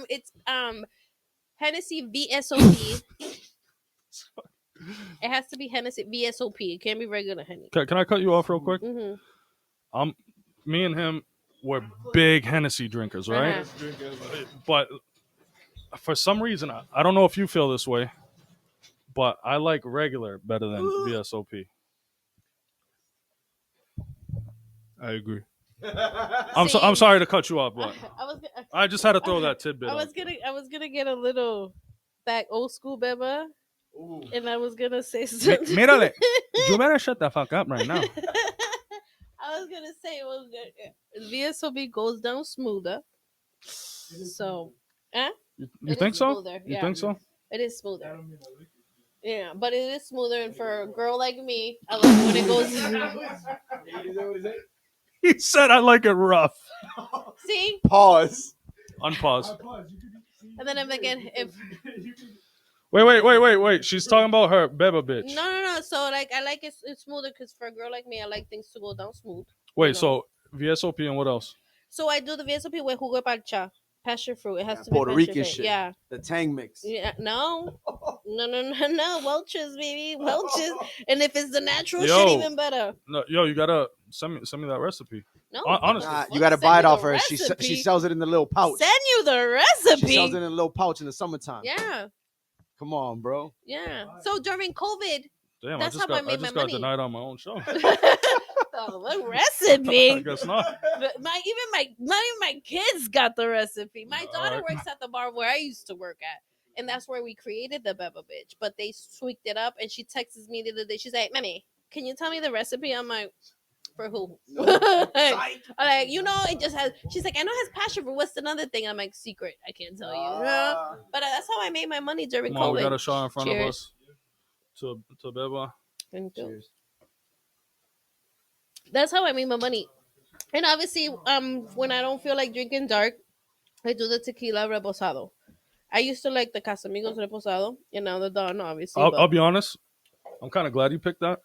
It's Hennessy VSOP. It has to be Hennessy VSOP. It can't be regular Henny. Can I cut you off real quick? Mm-hmm. Me and him were big Hennessy drinkers, right? Uh-huh. But for some reason, I don't know if you feel this way, but I like regular better than VSOP. I agree. I'm sorry to cut you off, but I I just had to throw that tidbit. I was gonna get a little back old school Beba, and I was gonna say something. Mírale, you better shut the fuck up right now. I was gonna say it was good. VSOP goes down smoother. So, You It think is so? smoother, You yeah. think so? it is smoother. Yeah, but it is smoother, and for a girl like me, I like when it goes. He said I like it rough. See, Pause. Unpause. and then I'm like, if Wait. She's talking about her Beba bitch. no. So like, I like it's smoother because for a girl like me, I like things to go down smooth. Wait, you know. so VSOP and what else? So I do the VSOP with jugo de parcha, passion fruit. It has to Puerto be Rican passion fruit. shit. Yeah. The Tang mix. Yeah, no, Welch's, baby, Welch's, and if it's the natural Yo. shit, even better. No, yo, you gotta send me that recipe. No, Honestly. Nah, Well, you gotta send buy me it the off her. recipe. She sells it in the little pouch. Send you the recipe. She sells it in a little pouch in the summertime. Yeah, Come on, bro. yeah. So during COVID, Damn, That's I just how I got made my got money. denied on my own show. what I recipe? guess not. But my kids got the recipe. My daughter Alright. works at the bar where I used to work at, and that's where we created the Beba bitch. But they tweaked it up, and she texts me the other day. She's like, "Mommy, can you tell me the recipe?" I'm like, "For who?" I'm like, it just has. She's like, "I know it has passion fruit. What's another thing?" I'm like, "Secret. I can't tell you." But that's how I made my money during Come on, COVID. we got a shot in front of Cheers. us. To Beba. Thank you. Cheers. That's how I made my money. And obviously, when I don't feel like drinking dark, I do the tequila reposado. I used to like the Casamigos reposado, and now the Don, obviously. I'll be honest. I'm kind of glad you picked that.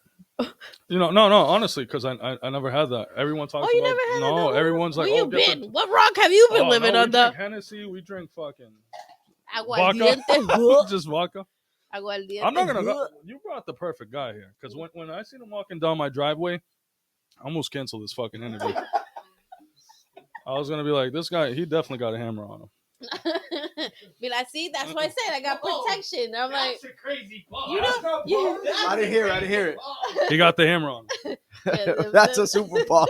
No, honestly, because I never had that. Everyone talks Oh, you about. never had No, that? everyone's like, Where you oh, get been? What rock have you been living no, we under? drink Hennessy. We drink fucking Aguardiente. vodka. Just vodka. Aguardiente. I'm not gonna go. You brought the perfect guy here, because when I seen him walking down my driveway, I almost canceled this fucking interview. I was gonna be like, this guy, he definitely got a hammer on him. Be like, see, that's why I said I got protection. I'm like, That's a crazy pause. you know, yeah. I didn't hear it. He got the hammer on him. That's a super pause.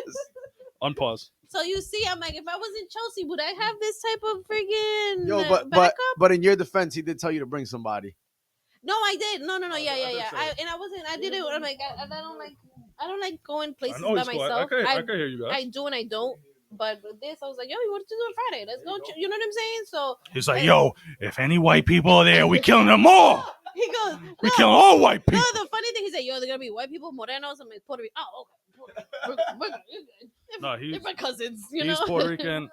Unpause. So you see, I'm like, if I was in Chelsea, would I have this type of friggin' Yo, but backup? but in your defense, he did tell you to bring somebody. No, I did. No, yeah. did say I did it. I'm like, I don't like going I places know by he's cool. myself. I can hear you guys. I do and I don't. But with this, I was like, yo, you want to do on Friday? Let's go. You know what I'm saying? So He's like, yo, if any white people are there, we killing them all. he goes, We killing all white people. no, the funny thing, he said, yo, they're going to be white people, morenos, and Puerto Rican. Oh, okay. No, They're my cousins, you he's know? Puerto Rican.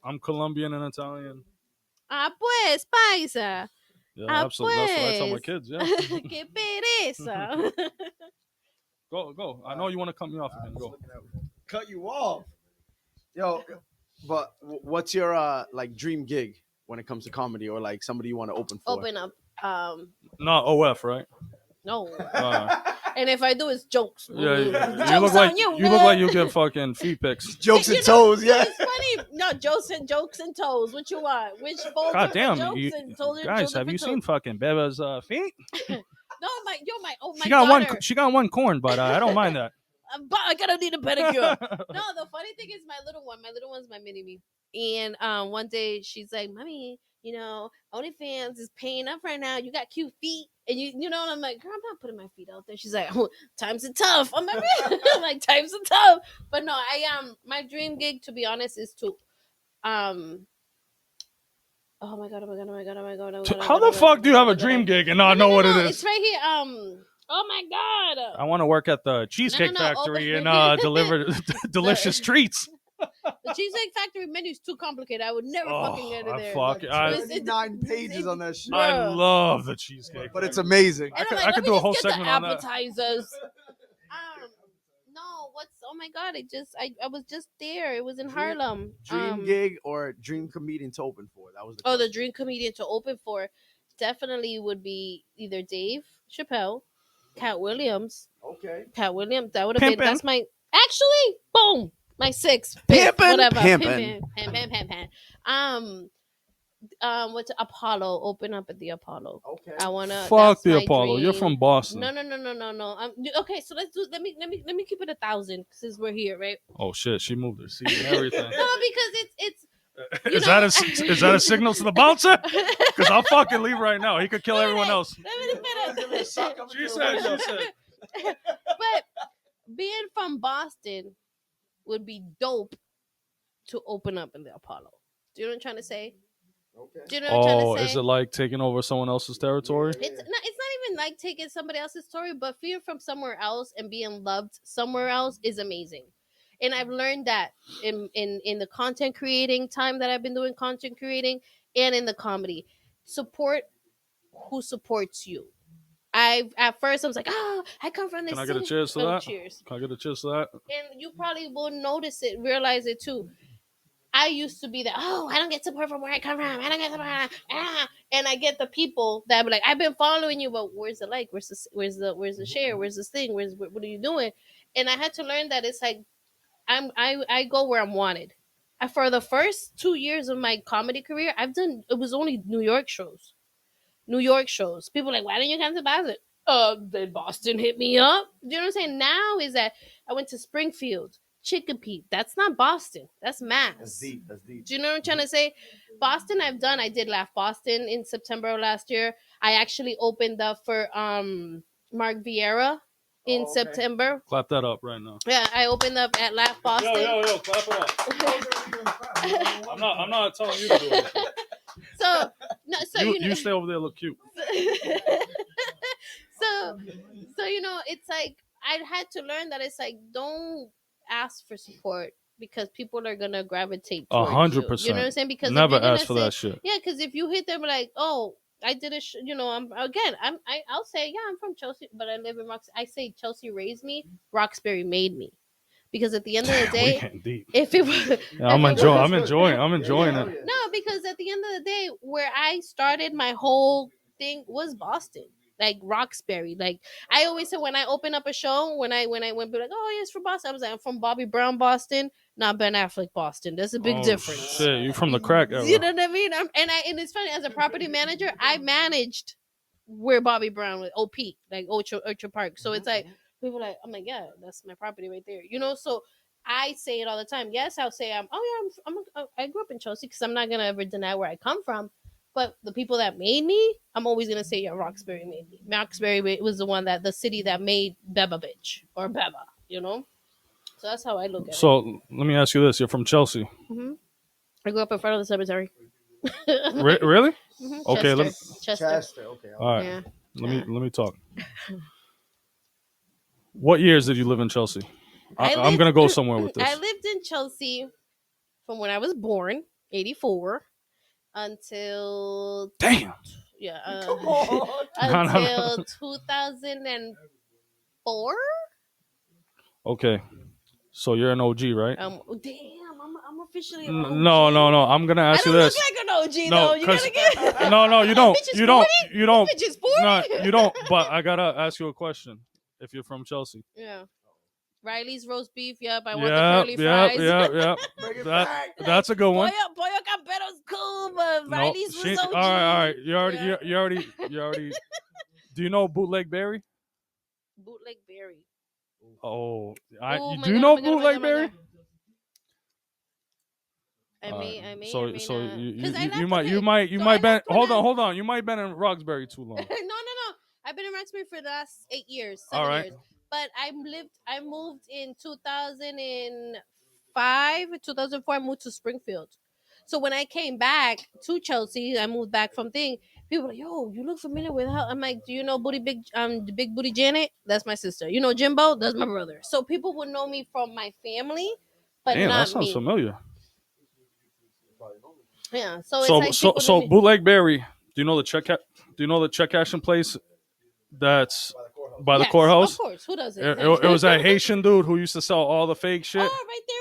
I'm Colombian and Italian. Ah, pues, paisa. Yeah, Ah, absolutely. That's what I tell my pues. kids. Yeah. Que pereza. Go. I know you want to cut me off again. Go. Cut you off. Yo, but what's your like dream gig when it comes to comedy, or like somebody you want to open for? Open up. Not OF, right? No. Uh, And if I do, it's jokes. yeah, you Jokes look on like you, you look man. like you get fucking feet pics. Jokes You and know, toes, yeah. It's funny. No, jokes and toes. What you want? Which folder? God damn, jokes and toes, guys, have you seen fucking Beba's feet? No, my She got daughter. one. She got one corn, but I don't mind that. But I gotta need a pedicure. No, the funny thing is my little one's my mini me. And one day she's like, "Mommy, you know, OnlyFans is paying up right now. You got cute feet." And you know, and I'm like, "Girl, I'm not putting my feet out there." She's like, "Oh, times are tough." I'm like, "Times are tough." But no, my dream gig, to be honest, is to oh my god. How the fuck do you have a dream gig and not know what it is? It's right here. Oh my god. I want to work at the Cheesecake No. Factory and deliver delicious treats. The Cheesecake Factory menu is too complicated. I would never fucking get it there. Fuck. It's- 29 pages on that shit. I love the Cheesecake. But it's amazing. And I I'm like, could let me do a just whole get segment the on that. appetizers. No, oh my god, I was just there. It was in Harlem. Dream gig or dream comedian to open for? That was the Oh, the question. dream comedian to open for definitely would be either Dave Chappelle, Cat Williams. Okay. Cat Williams, that would have been, Pimpin'. that's my, actually, boom, my sixth, Pimpin', whatever. pimpin'. Pimpin'. What's Apollo? Open up at the Apollo. Okay. I wanna. Fuck that's the my Apollo. You're dream. from Boston. No. Okay, so let's do. Let me keep it 1,000 since we're here, right? Oh shit, she moved her seat and everything. No, because it's. Is that a signal to the bouncer? Because I'll fucking leave right now. He could kill everyone else. She said. But being from Boston would be dope to open up in the Apollo. Do you know what I'm trying to say? Okay. Do you know what I'm trying Oh, to say? is it like taking over someone else's territory? It's not even like taking somebody else's story, but being from somewhere else and being loved somewhere else is amazing. And I've learned that in the content creating time that I've been doing content creating and in the comedy. Support who supports you. At first I was like, oh, I come from this. Can I get a city." cheers to Oh, that? Cheers. Can I get a cheers to that? And you probably will notice it, realize it too. I used to be that, oh, I don't get support from where I come from. I don't get support. And I get the people that be like, I've been following you, but where's the like? Where's the share? Where's this thing? What are you doing? And I had to learn that it's like I go where I'm wanted. For the first 2 years of my comedy career, it was only New York shows. People are like, why didn't you come to Boston? Then Boston hit me up. Do you know what I'm saying? Now is that I went to Springfield, Chicopee. That's not Boston. That's Mass. That's deep. Do you know what I'm trying to say? Boston, I did Laugh Boston in September of last year. I actually opened up for Mark Vieira in September. Clap that up right now. Yeah, I opened up at Laugh Boston. Yo, clap it up. I'm not telling you to do it. So You stay over there, look cute. so it's like I had to learn that it's like don't ask for support because people are gonna gravitate towards 100%. you know what I'm saying? Because Never if you're ask for gonna that shit. yeah, because if you hit them like, oh, I did I'll say, yeah, I'm from Chelsea, but I live in Roxbury. I say Chelsea raised me, Roxbury made me. Because at the end of the We day, getting deep. if it was, Yeah, I'm enjoying it. no, because at the end of the day, where I started my whole thing was Boston, like Roxbury. Like I always say, when I open up a show, when I went, be like, oh, yes, from Boston. I was like, I'm from Bobby Brown, Boston, not Ben Affleck, Boston. There's a big difference. Shit, you from the crack era. You know what I mean? And it's funny, as a property manager, I managed where Bobby Brown was, OP, like Orchard Park. So it's like people are like, I'm like, yeah, that's my property right there. You know, so I say it all the time. Yes, I'll say I grew up in Chelsea because I'm not gonna ever deny where I come from. But the people that made me, I'm always gonna say, yeah, Roxbury made me. Roxbury was the city that made Beba bitch or Beba. You know. So that's how I look at it. So let me ask you this: you're from Chelsea, Hmm. I grew up in front of the cemetery. really? Mhm, Okay, Chester. Chester. Okay. all right. Yeah. Let me talk. What years did you live in Chelsea? I'm gonna go somewhere with I this. lived in Chelsea from when I was born, 84, until Damn. yeah, Come on. until 2004. Okay, so you're an OG, right? Damn, I'm officially an OG. No. I'm gonna I ask you don't this. look like an OG No, though. You gotta get. no, you don't. Bitch is You don't. 40? You don't. Bitch is 40? No, you don't. But I gotta ask you a question. If you're from Chelsea, Yeah. Riley's roast beef. Yep, I want the curly fries. yeah. Bring it back. That's a good one. Pollo Campero's cool, but No, Riley's was OG. all right. You Yeah. already. Do you know Bootleg Berry? Bootleg berry. Oh, Oh my do you God, know oh my God, oh my Bootleg God, oh my Berry? God. I may So or may so not. you 'Cause I left you might with you it. might you So I might been left with them. hold on you might been in Roxbury too long. No. I've been in Roxbury for the last 8 years, All 7 right. years. But I moved in 2005, 2004. I moved to Springfield. So when I came back to Chelsea, I moved back from thing. People were like, yo, you look familiar with her. I'm like, do you know the big booty Janet? That's my sister. You know Jimbo? That's my brother. So people would know me from my family, but Damn, that not sounds me. familiar. Yeah. So it's like people So know me. Bootleg Berry. Do you know the check cashing place that's by the Yes, courthouse? of course. Who doesn't? It was a Haitian dude who used to sell all the fake shit. Oh, right there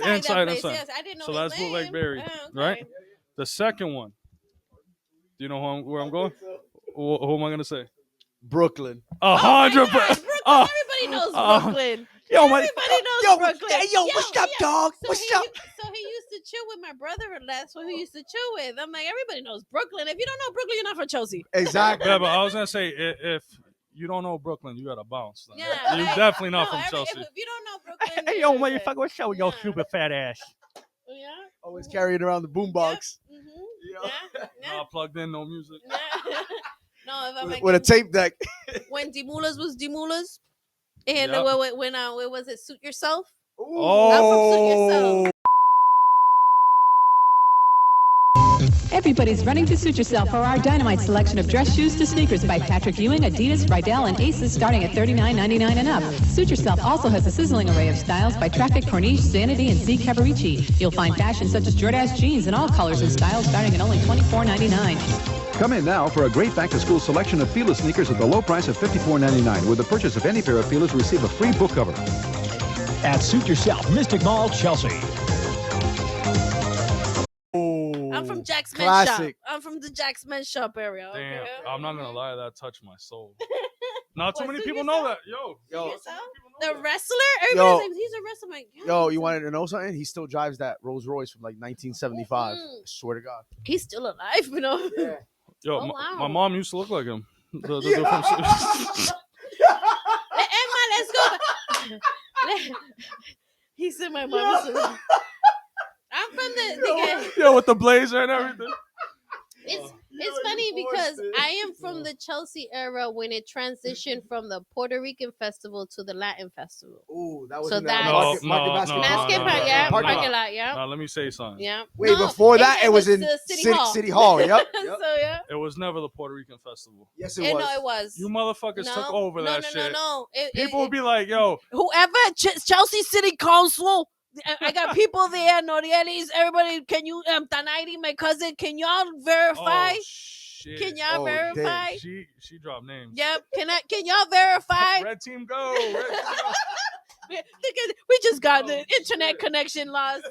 Yeah, inside that place. inside. Yes, I didn't know So his that's Bootleg name. Berry, Oh, okay. right? The second one. Do you know where I'm going? Who am I gonna say? Brooklyn. 100%. Brooklyn. Everybody knows Brooklyn. Yo, Everybody knows Brooklyn. Hey, yo, what's up, dog? So What's he, up? So he used to chill with my brother, and that's who he used to chill with. I'm like, everybody knows Brooklyn. If you don't know Brooklyn, you're not from Chelsea. Exactly. Yeah, but I was gonna say if you don't know Brooklyn, you gotta bounce. Then. Yeah, You're like, definitely not no, from Chelsea. If you don't know Brooklyn, Hey, yo, motherfucker, what's up with your Yeah. stupid fat ass? Yeah. Always carrying around the boombox Mm-hmm. Yeah. Yeah. Not plugged in, no music. Yeah. No, if I'm like with a tape deck. when Demulas was Demulas, and Yep. when was it Suit Yourself? Oh, Everybody's running to suit yourself for our dynamite selection of dress shoes to sneakers by Patrick Ewing, Adidas, Rydell, and Aces starting at $39.99 and up. Suit Yourself also has a sizzling array of styles by Traffic, Corniche, Sanity, and Z. Cavarici. You'll find fashion such as Jordache jeans in all colors and styles starting at only $24.99. Come in now for a great back-to-school selection of Fila sneakers at the low price of $54.99. With the purchase of any pair of Filas, receive a free book cover. At Suit Yourself, Mystic Mall, Chelsea. I'm from Jack's Men's Classic. Shop. I'm from the Jack's Men's Shop area. damn! Okay? I'm not gonna lie, that touched my soul. Not too What, many Suit people Yourself? know that. Yo, Yourself? The wrestler? Yo. Everybody's like, he's a wrestler. I'm like, Yo, you wanted to know something? He still drives that Rolls Royce from like 1975. I swear to God. He's still alive, you know? yo, Oh, wow. my mom used to look like him. The dude Yeah. from- Emma, let's go. He said my mom is I'm from the yo, with the blazer and everything. It's funny because I am from the Chelsea era when it transitioned from the Puerto Rican festival to the Latin festival. Ooh, that was So in the that's- market No, basket. no, Basket no, park, no, yeah. no, Parking no. lot, yeah. Now let me say something. Yeah. Wait, before that, it was in the City Hall. Yep. So, yeah. It was never the Puerto Rican festival. Yes, And it was. no, it was. You motherfuckers took over that shit. No. People would be like, yo, whoever Chelsea City Council. I got people there, Norielis, everybody. Can you, Tanairi, my cousin, can y'all verify? oh shit. Can y'all Oh, verify? She dropped names. Yep. Can y'all verify? Red team go. Red team go. We just got the internet connection lost.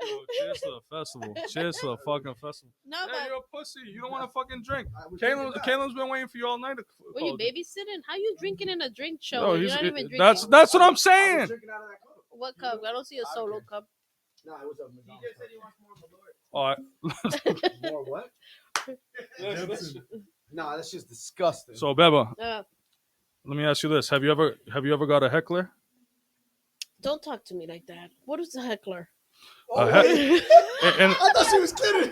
Yo, cheers to the festival. Cheers to the fucking festival. No, Yeah, but you're a pussy. You don't want to fucking drink. we can do that. Caitlin's been waiting for you all night. were you babysitting? How you drinking in a drink show? No, You're not even drinking. that's what I'm saying. Drinking out of that cup. What cup? I don't see a solo cup. Nah, it was a He McDonald's just said he cup. wants more Malort. All right. More what? Nah, that's just disgusting. So Beba, Uh, let me ask you this: Have you ever got a heckler? don't talk to me like that. What is a heckler? A heck- and I thought she was kidding.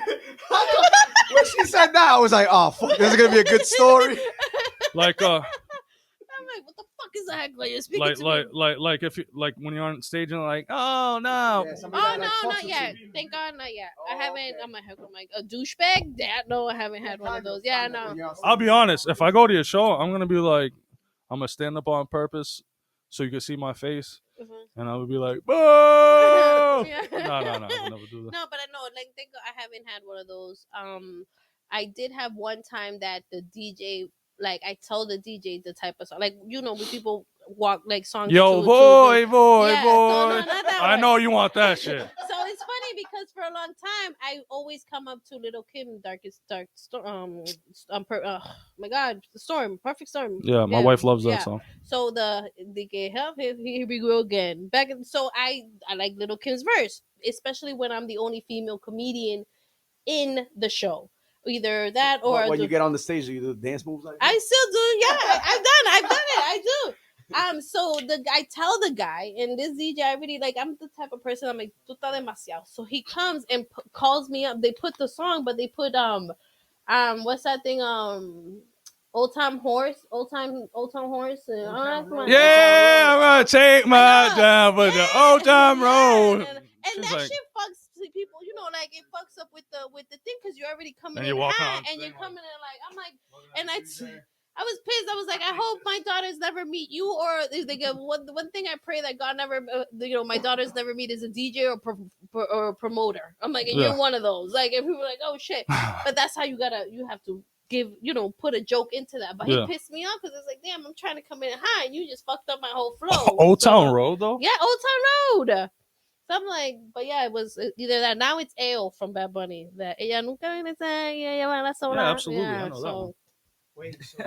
When she said that, I was like, oh, fuck, this is going to be a good story. like I'm like, what the fuck is a heckler? You're speaking to me. like if you like when you're on stage and like, oh no, Yeah, somebody Oh that, like, no, fucks not with yet. you. Thank God, not yet. Oh, I haven't. okay. I'm like a douchebag. That no, I haven't had one of those. Yeah, Kind of, no. when you're on I'll stage. be honest. If I go to your show, I'm gonna be like, I'm gonna stand up on purpose so you can see my face, Mhm. and I would be like, "Boo!" Yeah. No, I would never do that. No, but I know, like, thank God I haven't had one of those. I did have one time that the DJ, like, I told the DJ the type of song, like, you know, when people walk like songs. Yo, to boy, the, boy, yeah, boy. So no, not that I one. know you want that shit. So it's funny because for a long time I always come up to Little Kim, Darkest Dark Storm. My God, the Storm, Perfect Storm. Yeah, my wife loves that yeah. song. So the get help here we go again. So I like Little Kim's verse, especially when I'm the only female comedian in the show. Either that or When you get on the stage, do you do dance moves like that? I still do. Yeah, I've done it. I do. So I tell the guy, and this DJ, I really like. I'm the type of person. I'm like, "Tú estás demasiado." So he comes and calls me up. They put the song, but they put what's that thing? Old Time Horse. Yeah, I'm gonna take my time with the old time road. And She's that like- shit fucks people, you know, like it fucks up with the thing because you're already coming And in you're walking hot on and you're thing, coming in like I'm like, and I was pissed. I was like, I hope my daughters never meet you, or if they get one thing I pray that God never, my daughters never meet is a DJ or a promoter. I'm like, and Yeah. you're one of those. Like, if people are like, oh shit, but that's how you have to give, put a joke into that. But Yeah. he pissed me off because it's like, damn, I'm trying to come in high and you just fucked up my whole flow. Old Town Road though. Yeah, Old Town Road. So I'm like, but yeah, it was either that. Now it's AO from Bad Bunny. That ella nunca viene a ser, ella baila sola. Yeah, absolutely. Yeah, I know that so one. Wait, so,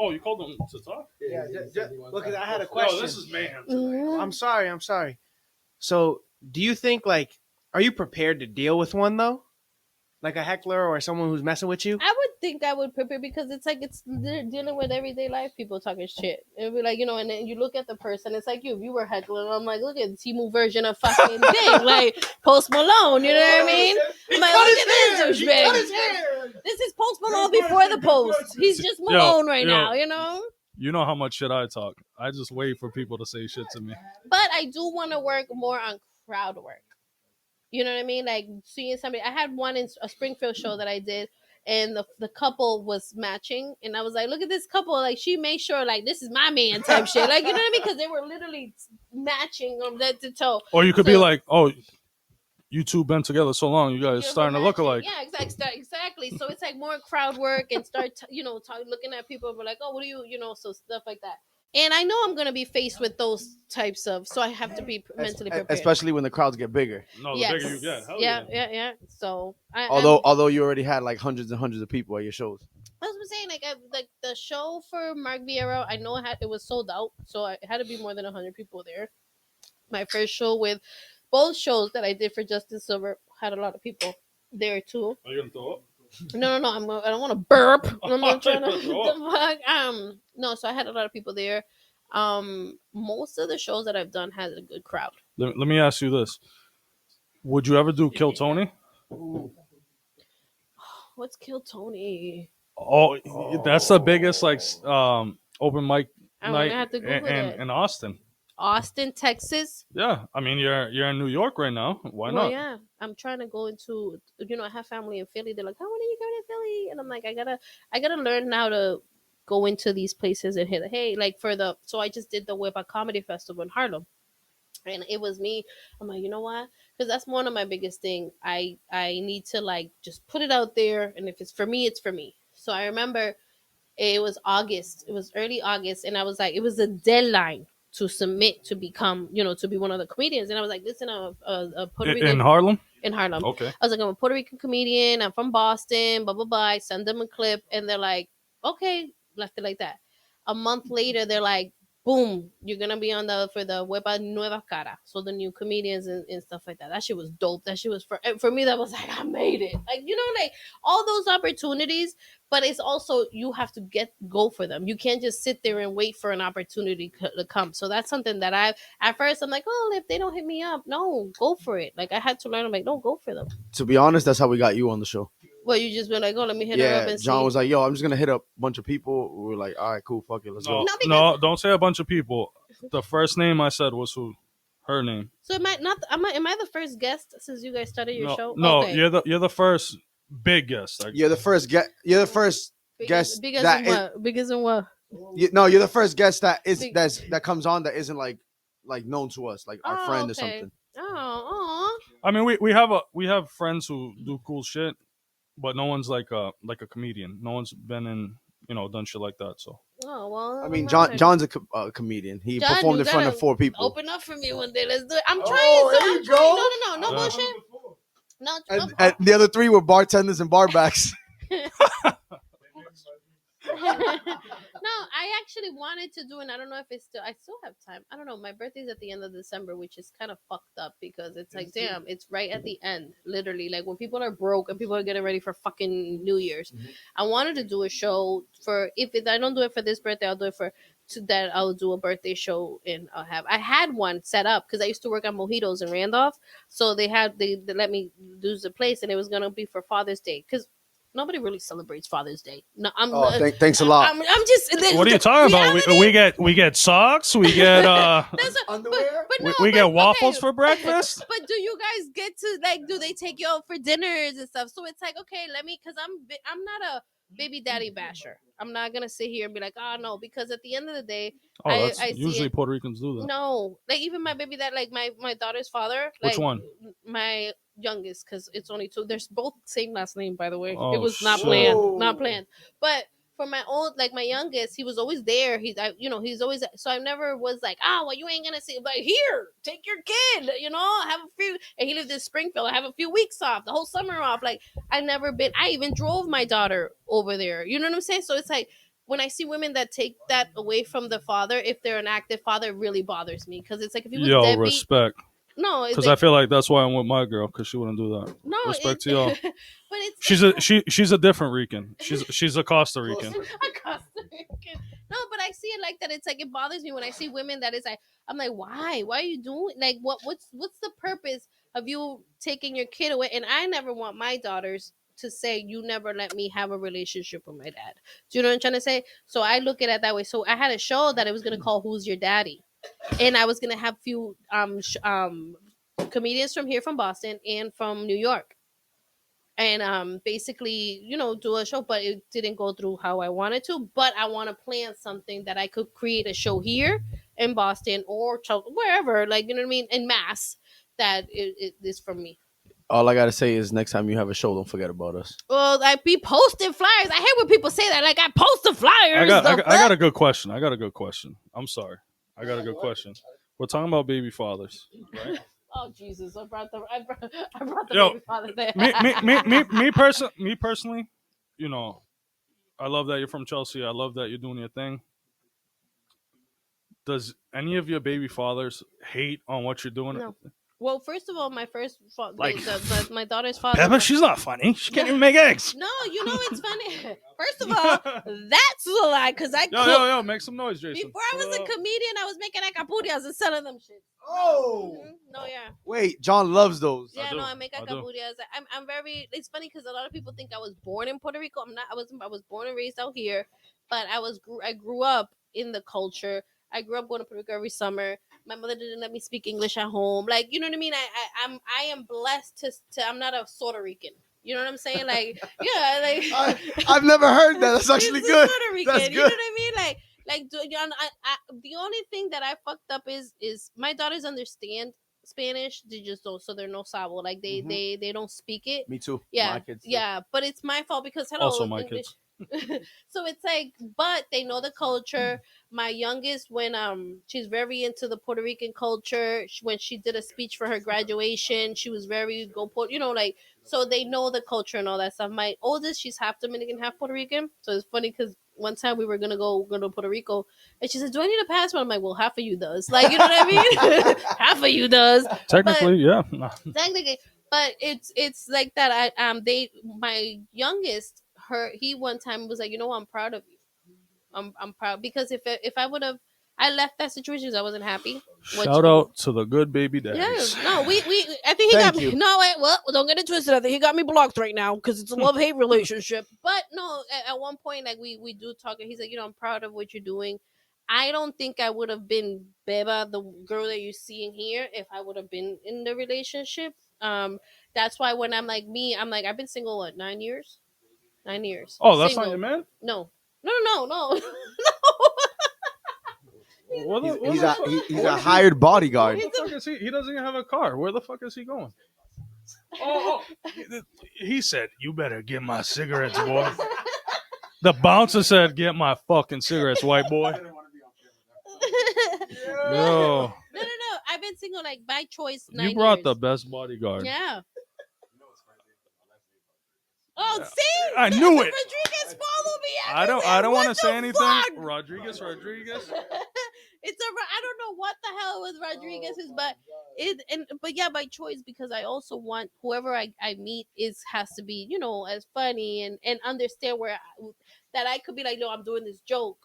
Oh, you called them to talk? yeah, look, I had a Yo, question. this is mayhem. Mhm. I'm sorry. So, do you think are you prepared to deal with one though, like a heckler or someone who's messing with you? I would think I would prepare because it's like they're dealing with everyday life people talking shit. It'd be like, and then you look at the person, it's like if you were heckling, I'm like, look at the Timu version of fucking thing, like Post Malone, you know what I mean? I'm like, look at this douchebag. This is Post Malone before the post. He's just Malone right now, You know how much shit I talk. I just wait for people to say shit to me. But I do want to work more on crowd work. You know what I mean? Like seeing somebody. I had one in a Springfield show that I did, and the couple was matching, and I was like, "Look at this couple! Like she made sure, like this is my man type shit. Like you know what I mean? Because they were literally matching from head to toe. Or you could be like, oh, you two been together so long, you guys starting to look alike. Yeah, exactly. So it's like more crowd work and start, looking at people and be like, oh, what do you, so stuff like that. And I know I'm gonna be faced with those types of, so I have to be mentally prepared. Especially when the crowds get bigger. No, the Yes. bigger you get. Hell Yeah. So Although you already had like hundreds and hundreds of people at your shows. I was saying, like the show for Mark Vieira, I know it was sold out, so it had to be more than 100 people there. My first show with both shows that I did for Justin Silver had a lot of people there too. Are you gonna throw up? No, I don't want to burp. I'm not trying to. Throw up. No, so I had a lot of people there. Most of the shows that I've done had a good crowd. Let me ask you this: would you ever do Kill Tony? What's Kill Tony? Oh, that's the biggest open mic I'm night gonna have to Google it. in Austin. Austin, Texas. Yeah, I mean you're in New York right now. Why Well, not? yeah, I'm trying to go into. I have family in Philly. They're like, "Oh, when are you going to Philly?" And I'm like, I gotta learn how to go into these places and hit. Hey, like so I just did the Beba Comedy Festival in Harlem, and it was me. I'm like, you know what? Because that's one of my biggest thing. I need to just put it out there, and if it's for me, it's for me. So I remember it was August. It was early August, and I was like, it was a deadline to submit to become, to be one of the comedians. And I was like, listen, a Puerto Rican In Harlem. In Harlem. Okay. I was like, I'm a Puerto Rican comedian. I'm from Boston. Blah blah blah. I send them a clip, and they're like, okay, left it like that. A month later, they're like, boom, you're gonna be on for the Weba Nueva Cara, so the new comedians and stuff like that. That shit was dope. That shit was for me. That was like, I made it. Like all those opportunities. But it's also you have to go for them. You can't just sit there and wait for an opportunity to come. So that's something that at first I'm like, oh, if they don't hit me up, no, go for it. Like I had to learn. I'm like, no, go for them. To be honest, that's how we got you on the show. Well, you just been like, oh, let me hit her up Yeah, and John see. was like, "Yo, I'm just gonna hit up a bunch of people." We were like, "All right, cool, fuck it, let's go." No, No, because- no, don't say a bunch of people. The first name I said was who? Her name. So am I not? Am I the first guest since you guys started your No, show? no, Okay. you're the first big guest. You're the first guest. You're the first guest Biggest that in is, what? Biggest in what? no, you're the first guest that is Big- that comes on that isn't like known to us, like our friend or something. Oh, I mean, we have friends who do cool shit, but no one's like a comedian. No one's been in done shit like that. So well. I mean, I'm John's honored. a comedian. He John, performed you in front of gotta 4 people. Open up for me one day. Let's do it. I'm trying. Oh, So there I'm you trying. go. No Yeah. bullshit. No, And the other 3 were bartenders and barbacks. no, I actually wanted to do, and I don't know if I still have time. I don't know. My birthday's at the end of December, which is kind of fucked up because it's like, damn, it's right at the end, literally. Like when people are broke and people are getting ready for fucking New Year's. I wanted to do a show for, if I don't do it for this birthday, I'll do it for, that I'll do a birthday show and I had one set up because I used to work on Mojitos in Randolph. So they let me do the place and it was going to be for Father's Day because nobody really celebrates Father's Day. No, Thanks a lot. I'm just. what are you talking about? We get socks. We get Underwear? we get waffles for breakfast. But do you guys get to do they take you out for dinners and stuff? So it's like, okay, because I'm not a baby daddy basher. I'm not gonna sit here and be like, oh no, because at the end of the day, I see usually it. Puerto Ricans do that. No, like even my baby dad, like my daughter's father. Which like, one? My youngest, because it's only 2. They're both same last name, by the way. Oh, it was not shit. planned, not planned. But for my old, like my youngest, he was always there. He's always. So I never was like, well, you ain't gonna see. But here, take your kid. Have a few. And he lived in Springfield. I have a few weeks off, the whole summer off. Like I never been. I even drove my daughter over there. You know what I'm saying? So it's like, when I see women that take that away from the father, if they're an active father, it really bothers me because it's like if he was deadbeat, respect. no, Because I feel like that's why I'm with my girl because she wouldn't do that. no Respect to y'all. But it's She's a different Rican. She's a Costa Rican. a Costa Rican. No, but I see it like that. It's like it bothers me when I see women that is like, I'm like, why? Why are you doing like what's the purpose of you taking your kid away? And I never want my daughters to say you never let me have a relationship with my dad. Do you know what I'm trying to say? So I look at it that way. So I had a show that I was gonna call Who's Your Daddy? And I was gonna have few comedians from here from Boston and from New York. And basically, do a show, but it didn't go through how I wanted to. But I want to plan something that I could create a show here in Boston or wherever, like, you know what I mean, in Mass, that it is from me. All I gotta say is next time you have a show, don't forget about us. Well, I be posting flyers. I hate when people say that. Like, I post the flyers. I got a good question. I'm sorry. I got a good question. We're talking about baby fathers, right? Oh Jesus! I brought the baby father there. me personally, I love that you're from Chelsea. I love that you're doing your thing. Does any of your baby fathers hate on what you're doing? No. Well, first of all, my first Like- my daughter's father. Beba, she's not funny. She can't even make eggs. No, it's funny. First of all, that's a lie because I cook. Yo, make some noise, Jason. Before I was a comedian, I was making acapullas and selling them shit. Oh, No, yeah. wait, John loves those. Yeah, do. no, I make I do. acapullas. I'm very. It's funny because a lot of people think I was born in Puerto Rico. I'm not. I was born and raised out here, but I grew up in the culture. I grew up going to Puerto Rico every summer. My mother didn't let me speak English at home. Like, you know what I mean? I am blessed to I'm not a Puerto Rican. You know what I'm saying? Like, yeah, like I've never heard that. That's actually it's good. Puerto Rican. That's You know what good. I mean? Like the only thing that I fucked up is my daughters understand Spanish. They just don't. So they're no sabo. Like they don't speak it. Me too. Yeah, My kids too. yeah, but it's my fault because Also my English. kids. So it's like, but they know the culture. My youngest, when she's very into the Puerto Rican culture. When she did a speech for her graduation, she was very like, so they know the culture and all that stuff. My oldest, she's half Dominican, half Puerto Rican. So it's funny because one time we were gonna go to Puerto Rico, and she said, "Do I need a passport?" I'm like, "Well, half of you does." Like, you know what I mean? Half of you does. Technically, yeah. Technically, but it's like that. My youngest, he one time was like, I'm proud of you. I'm proud because if I would have, I left that situation because I wasn't happy. Shout out to the good baby daddies. Yeah, no, we I think he Thank got me. you. No, well, don't get it twisted. I think he got me blocked right now because it's a love hate relationship. But no, at one point, like we do talk, and he's like, I'm proud of what you're doing. I don't think I would have been Beba, the girl that you're seeing here, if I would have been in the relationship. That's why when I'm like me, I'm like I've been single 9 years. 9 years. Oh, that's Single. not your man? No. No. He's a hired bodyguard. Where the fuck is he? He doesn't even have a car. Where the fuck is he going? Oh. He said, "You better get my cigarettes, boy." The bouncer said, "Get my fucking cigarettes, white boy." Yo, No. I've been single like by choice. 9 you brought years. the best bodyguard. Yeah. Oh, see? I knew it. Rodriguez followed me. I don't want to say anything. Fuck? Rodriguez. I don't know what the hell was Rodriguez's, but by choice, because I also want whoever I meet has to be, as funny and understand that I could be like, no, I'm doing this joke.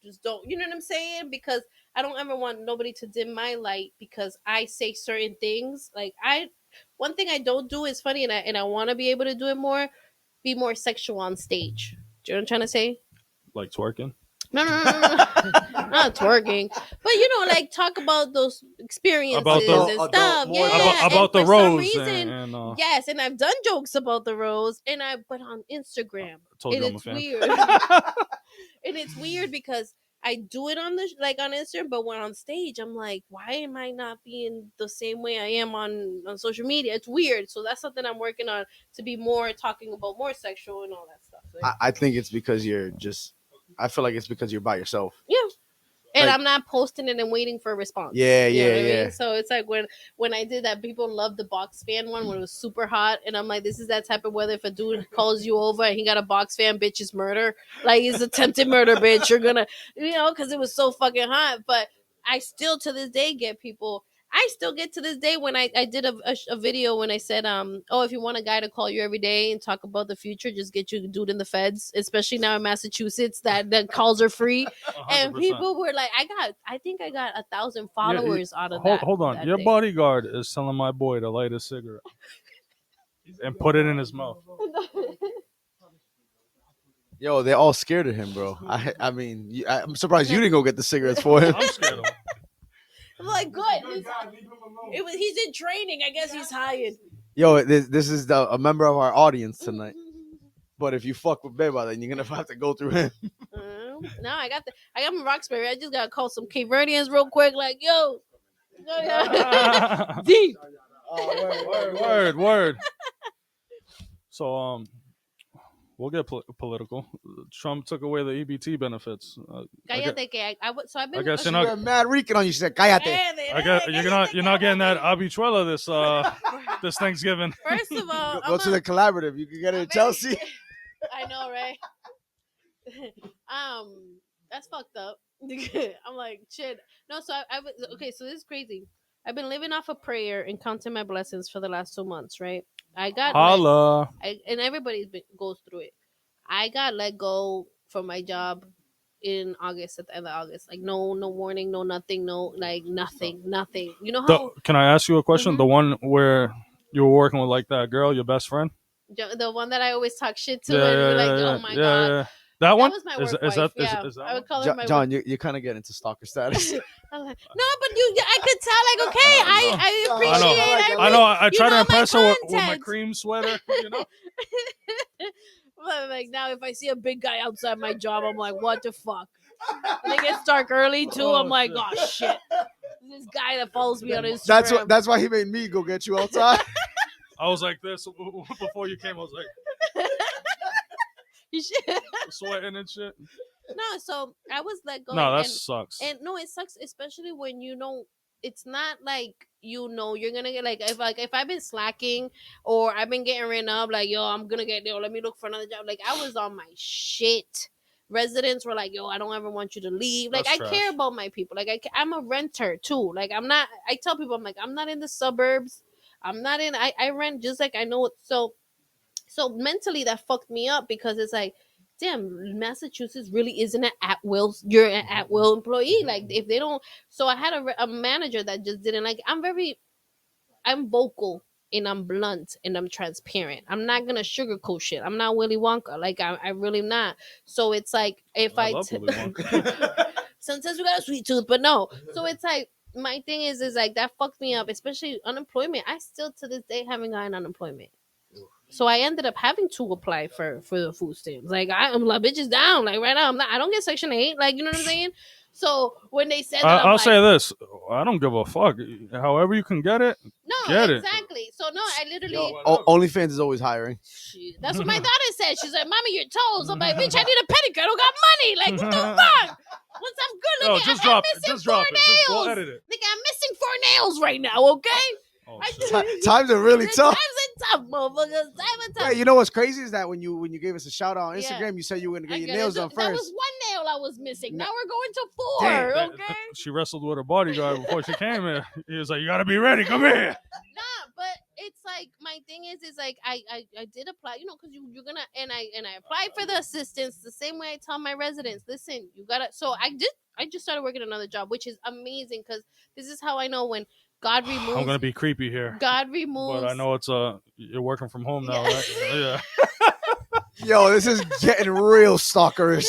Just don't, you know what I'm saying? Because I don't ever want nobody to dim my light because I say certain things. Like one thing I don't do is funny, and I want to be able to do it more. Be more sexual on stage. Do you know what I'm trying to say? Like twerking? No. Not twerking. But like talk about those experiences About and stuff. About the for rose. Some reason, and yes, and I've done jokes about the rose, but on Instagram. Told you I'm a It's fan. weird. And it's weird because I do it on on Instagram, but when on stage, I'm like, why am I not being the same way I am on social media? It's weird. So that's something I'm working on to be more talking about more sexual and all that stuff. So, I think it's because I feel like it's because you're by yourself. yeah. And Like- I'm not posting it and waiting for a response. Yeah, You know what I yeah. mean? So it's like when I did that, people loved the box fan one when it was super hot, and I'm like, this is that type of weather. If a dude calls you over and he got a box fan, bitch, is murder. Like it's attempted murder, bitch. You're gonna, because it was so fucking hot. But I still to this day get people. I still get to this day when I did a video when I said, if you want a guy to call you every day and talk about the future, just get you a dude in the feds, especially now in Massachusetts that calls are free. 100%. And people were like, I think I got 1,000 followers out of that. Hold on. that Your thing. bodyguard is telling my boy to light a cigarette and put it in his mouth. Yo, they're all scared of him, bro. I mean, I'm surprised you didn't go get the cigarettes for him. I'm scared of him. I'm like, good. He's in training. I guess he's hired. Yo, this is a member of our audience tonight. But if you fuck with Beba, then you're gonna have to go through him. No, I got my Roxbury. I just gotta call some Cape Verdeans real quick. Like, yo, deep. Word. So we'll get political. Trump took away the EBT benefits. Cállate que I've been. I guess She you're not. went mad Rican on you. She said, "Cállate." I guess you're not getting that habichuela this Thanksgiving. First of all, Go to the collaborative. You can get it in Chelsea. I know, right? That's fucked up. I'm like, shit. No, so okay. So this is crazy. I've been living off of prayer and counting my blessings for the last 2 months, right? I got Holla. and everybody goes through it. I got let go from my job in August, at the end of August. Like no warning, no nothing, nothing. You know how Can I ask you a question? Mhm. The one where you were working with like that girl, your best friend? the one that I always talk shit to, and you're like, oh my god. Yeah. That one? was my Is work that wife. is Yeah. is that I would one? call her my John, you kind of get into stalker status. I'm like, no, but I could tell, like, okay, I appreciate it. I know. I try to my impress her with my content. cream sweater. Like, now if I see a big guy outside my job, I'm like, what the fuck? And it gets dark early too. I'm like, oh shit. This guy that follows me on Instagram. That's why he made me go get you outside. I was like this before you came. I was like sweating and shit. No, so I was let go. No, that sucks. And no, it sucks, especially when it's not like you're gonna get if I've been slacking or I've been getting ran up, like I'm gonna let me look for another job. Like I was on my shit. Residents were like, I don't ever want you to leave. Like That's I trash. care about my people. Like I'm a renter too. Like I'm not. I tell people I'm not in the suburbs. I'm not in. I rent just like I know it. So mentally that fucked me up because it's like damn, Massachusetts really isn't an at-will, you're an at-will employee. Like, if they don't, so I had a manager that just didn't like, I'm vocal and I'm blunt and I'm transparent. I'm not gonna sugarcoat shit. I'm not Willy Wonka. Like, I really not. So it's like, if I love Willy Wonka. sometimes we got a sweet tooth, but no. So it's like, my thing is like, that fucked me up, especially unemployment. I still to this day haven't gotten unemployment. So I ended up having to apply for the food stamps. Like, I'm like, bitches down. Like, right now, I don't get Section 8. Like, you know what I'm saying? So when they said that, I'll say this: I don't give a fuck. However you can get it, no, get it. exactly. So no, I literally. OnlyFans is always hiring. Shit, that's what my daughter said. She's like, "Mommy, your toes." I'm like, "Bitch, I need a pedicure. I don't got money. Like, what the fuck?" Once I'm good, No, look, just I'm drop it. missing Just 4 drop it. Just nails. go edit it. Nigga, I'm missing 4 nails right now. Okay. Oh, I shit. just- Times are really the tough. Times are tough, motherfuckers. Times are tough. Hey, you know what's crazy is that when you gave us a shout out on Yeah. Instagram, you said you were gonna I get your gotta nails do- done That was first. 1 nail I was missing. No. Now we're going to 4. Damn. Okay. She wrestled with her bodyguard before she came here. He was like, "You gotta be ready. Come here." Nah, but it's like, my thing is like, I did apply, you know, because you're gonna, and I applied for the assistance the same way I tell my residents, listen, you gotta. So I just started working another job, which is amazing, because this is how I know when God removes. I'm gonna be creepy here, God removes. but I know it's you're working from home now, Yeah. right? Yeah. Yo, this is getting real stalkerish.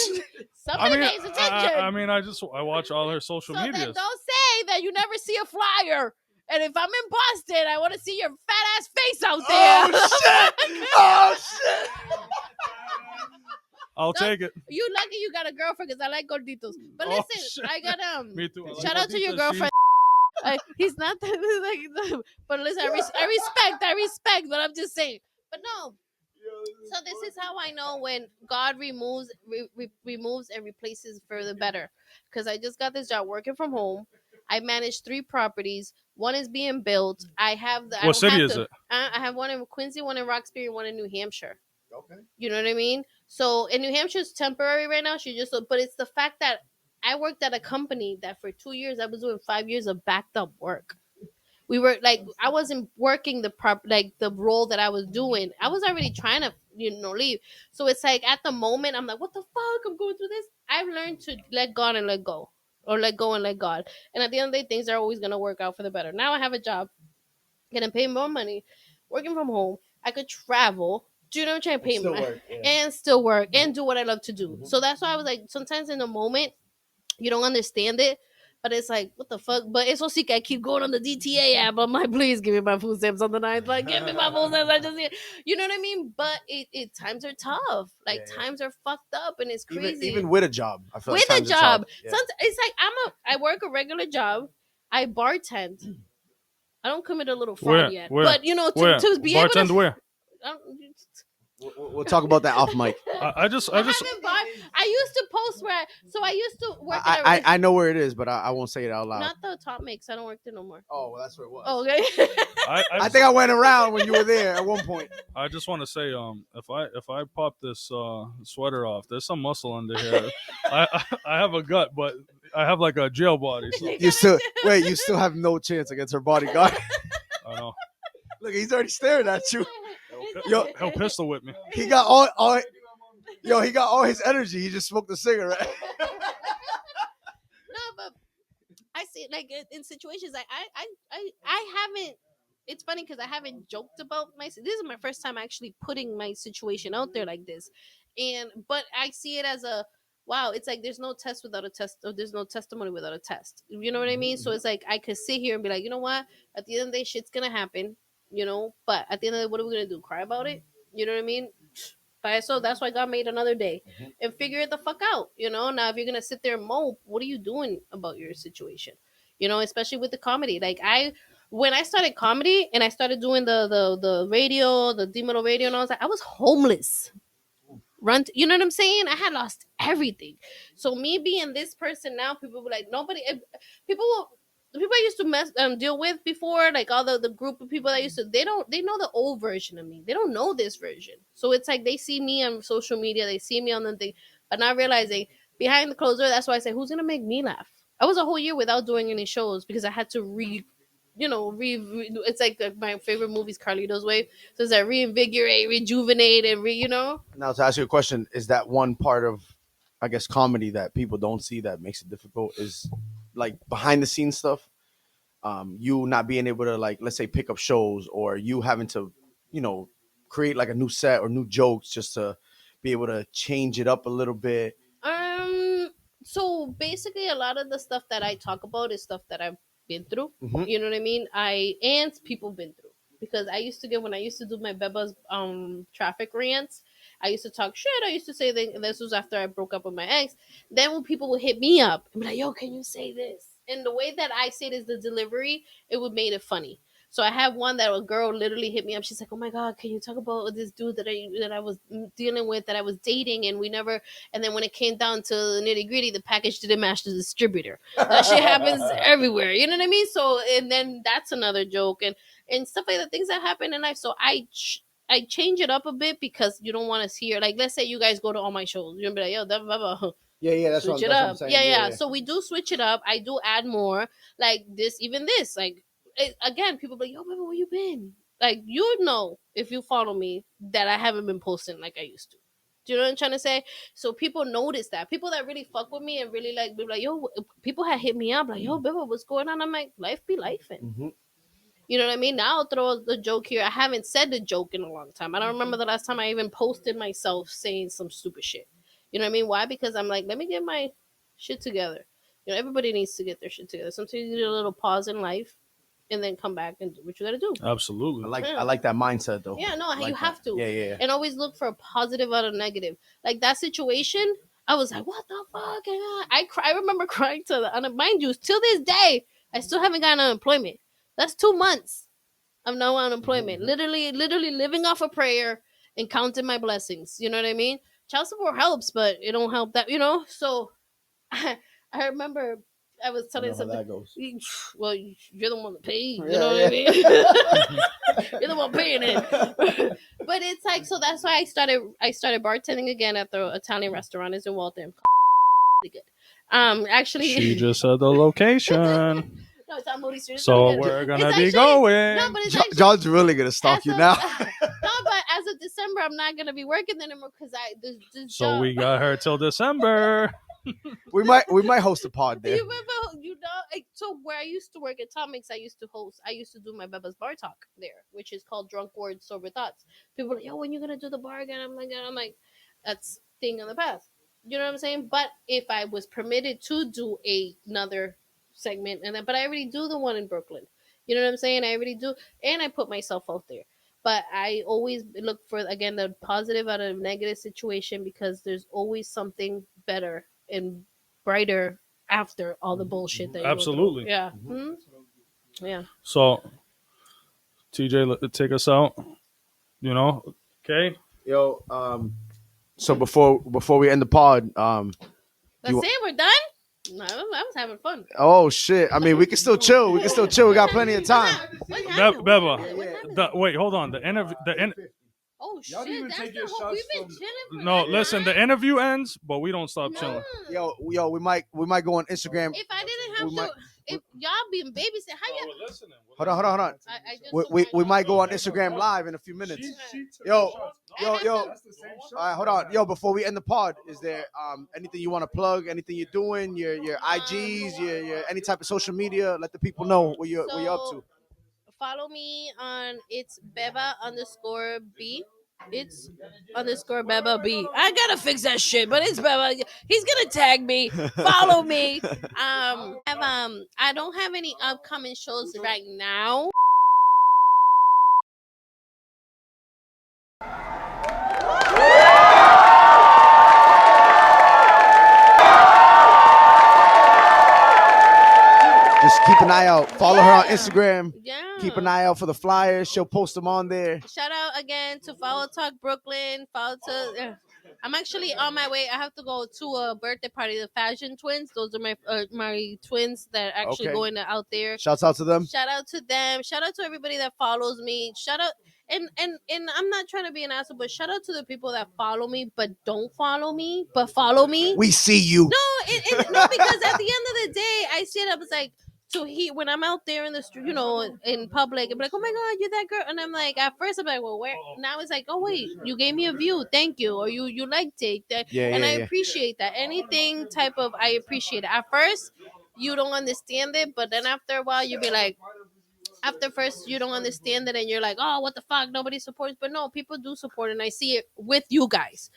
Somebody pays attention. I watch all her social so then medias. don't say that you never see a flyer. And if I'm in Boston, I want to see your fat ass face out there. Oh shit! Oh shit! I'll No, take it. You lucky you got a girlfriend, because I like gorditos. But Oh, listen, shit. I got Me too. I like shout out to your gorditas. girlfriend. He's not that like, but listen, I respect, but I'm just saying. But no. So this is how I know when God removes and replaces for the better. Because I just got this job working from home. I manage 3 properties. One is being built. I have the. What city is it? I have one in Quincy, one in Roxbury, and one in New Hampshire. Okay. You know what I mean? So in New Hampshire, it's temporary right now. But it's the fact that I worked at a company that for 2 years I was doing 5 years of backed up work. We were like, I wasn't working the role that I was doing. I was already trying to leave. So it's like, at the moment I'm like, what the fuck? I'm going through this. I've learned to let God and let go, or let go and let God. And at the end of the day, things are always gonna work out for the better. Now I have a job, getting paid more money, working from home. I could travel. Do you know what I'm trying to pay money and still work and do what I love to do. So that's why I was like, sometimes in the moment you don't understand it, but it's like, what the fuck? But it's so sick. I keep going on the DTA app. I'm like, please give me my food stamps on the 9th. Like, give me my food stamps. I just, you know what I mean? But it times are tough. Like, times are fucked up, and it's crazy. Even with a job, I feel with like a job, Yeah. it's like I work a regular job. I bartend. I don't commit a little fraud yet, but to be bartend able to where? We'll talk about that off mic. I just I used to post where I used to work. I know where it is, but I won't say it out loud. Not the top mix. I don't work there no more. Oh, well, that's where it was. Oh, okay. I think I went around when you were there at one point. I just want to say, if I pop this sweater off, there's some muscle under here. I have a gut, but I have like a jail body. So. You still have no chance against her bodyguard. I know. Look, he's already staring at you. Yo, he'll pistol whip me. He got all he got all his energy. He just smoked a cigarette. No, but I see, like, in situations, like I haven't. It's funny because I haven't joked about this is my first time actually putting my situation out there like this, but I see it as a wow. It's like there's no test without a test, or there's no testimony without a test. You know what I mean? So it's like I could sit here and be like, you know what? At the end of the day, shit's gonna happen. But at the end of the day, what are we gonna do? Cry about it? You know what I mean? So that's why God made another day and figure it the fuck out. Now if you're gonna sit there and mope, what are you doing about your situation? Especially with the comedy. Like when I started comedy and I started doing the radio, the D-Metal radio, and all that, I was homeless. You know what I'm saying? I had lost everything. So me being this person now, people were like, the people I used to deal with before, like all the group of people I used to, they know the old version of me. They don't know this version. So it's like they see me on social media, they see me on the thing, but not realizing behind the closed door. That's why I say, who's gonna make me laugh? I was a whole year without doing any shows because I had to it's like my favorite movie's Carlito's Way. So it's like reinvigorate, rejuvenate, and Now to ask you a question, is that one part of, I guess, comedy that people don't see that makes it difficult? Is like behind the scenes stuff. You not being able to, like, let's say, pick up shows, or you having to, create like a new set or new jokes just to be able to change it up a little bit. So basically, a lot of the stuff that I talk about is stuff that I've been through. Mhm. You know what I mean? And people been through, because when I used to do my Beba's traffic rants, I used to talk shit. I used to say this was after I broke up with my ex. Then when people would hit me up and be like, "Yo, can you say this?" And the way that I say it is the delivery. It would made it funny. So I have one that a girl literally hit me up. She's like, "Oh my god, can you talk about this dude that I was dealing with, that I was dating, and we never." And then when it came down to the nitty gritty, the package didn't match the distributor. That shit happens everywhere. You know what I mean? So, and then that's another joke, and stuff like that. Things that happen in life. So I change it up a bit, because you don't want to hear, like, let's say you guys go to all my shows, you're gonna be like, "Yo, blah, blah, blah." Yeah, that's Switch what it I'm up. saying. Yeah. So we do switch it up. I do add more, like this, even this, like. Again, people be like, "Yo, baby, where you been?" Like, you know, if you follow me, that I haven't been posting like I used to. Do you know what I'm trying to say? So people notice that. People that really fuck with me and really like, be like, "Yo," people had hit me up like, "Yo, baby, what's going on?" I'm like, life be life. Mhm. You know what I mean? Now I'll throw the joke here. I haven't said the joke in a long time. I don't remember the last time I even posted myself saying some stupid shit. You know what I mean? Why? Because I'm like, let me get my shit together. Everybody needs to get their shit together. Sometimes you need a little pause in life, and then come back and do what you gotta do. Absolutely. I like that mindset though. Yeah, no, like you have to. Yeah. And always look for a positive out of negative. Like that situation, I was like, "What the fuck?" I remember crying to mind you, till this day, I still haven't gotten unemployment. That's 2 months of no unemployment. Literally living off a prayer and counting my blessings. You know what I mean? Child support helps, but it don't help that. So I remember I was telling something. That goes. Well, you're the one that paid. You Yeah, know what I mean? You're the one paying it. But it's like, so that's why I started bartending again at the Italian restaurant. It's in Waltham. Really good. Actually, She just said the location. no, it's on Moody Street. It's So really good. we're gonna It's be actually- going. No, but it's actually, John's really gonna stalk as you of- now. No, but as of December, I'm not gonna be working anymore because this So job. we got her till December. we might host a pod there. You remember, so where I used to work at Atomics, I used to do my Beba's bar talk there, which is called Drunk Words, Sober Thoughts. People are like, "Yo, when you gonna do the bar again?" I'm like, that's thing in the past. You know what I'm saying? But if I was permitted to do another segment, but I already do the one in Brooklyn. You know what I'm saying? I already do, and I put myself out there. But I always look for, again, the positive out of a negative situation, because there's always something better and brighter after all the bullshit that you Absolutely. go through. Yeah. Yeah. So, TJ, take us out. Okay. Yo, so before we end the pod, That's it. We're done. No, I was having fun. oh shit. I mean, we can still chill. We got plenty of time. What happened? Beba. What happened? Wait, hold on. The interview. Oh Y'all didn't shit! even That's take the your whole. We've shots been from- chilling. For No, that listen. time. The interview ends, but we don't stop chilling. Yo, we might go on Instagram. If I didn't have We to, might- if y'all being babysit, how you? Hold on. I just We might go on Instagram live in a few minutes. Yo, yo. That's the same shot. All right, hold on. Yo, before we end the pod, is there anything you want to plug? Anything you're doing? Your IGs, your any type of social media? Let the people know what you're up to. Follow me on it's Beba_B. It's _Beba B. I gotta fix that shit, but it's Beba. He's gonna tag me. Follow me. I don't have any upcoming shows right now. Just keep an eye out. Follow her on Instagram. Yeah. Keep an eye out for the flyers. She'll post them on there. Shout out again to Follow Talk Brooklyn. I'm actually on my way. I have to go to a birthday party. The Fashion Twins. Those are my twins that are actually Okay. going out there. Shouts out to them. Shout out to them. Shout out to everybody that follows me. Shout out. And I'm not trying to be an asshole, but shout out to the people that follow me but don't follow me, but follow me. We see you. No, because at the end of the day, I see it. I was like, to hear when I'm out there in the street, in public, I'm like, oh my god, you're that girl, and I'm like, at first I'm like, well, where? Now it's like, oh wait, you gave me a view, thank you, or you liked it, and I appreciate that. Anything type of, I appreciate it. At first, you don't understand it, but then after a while, you be like, after first you don't understand it, and you're like, oh, what the fuck, nobody supports, but no, people do support, and I see it with you guys.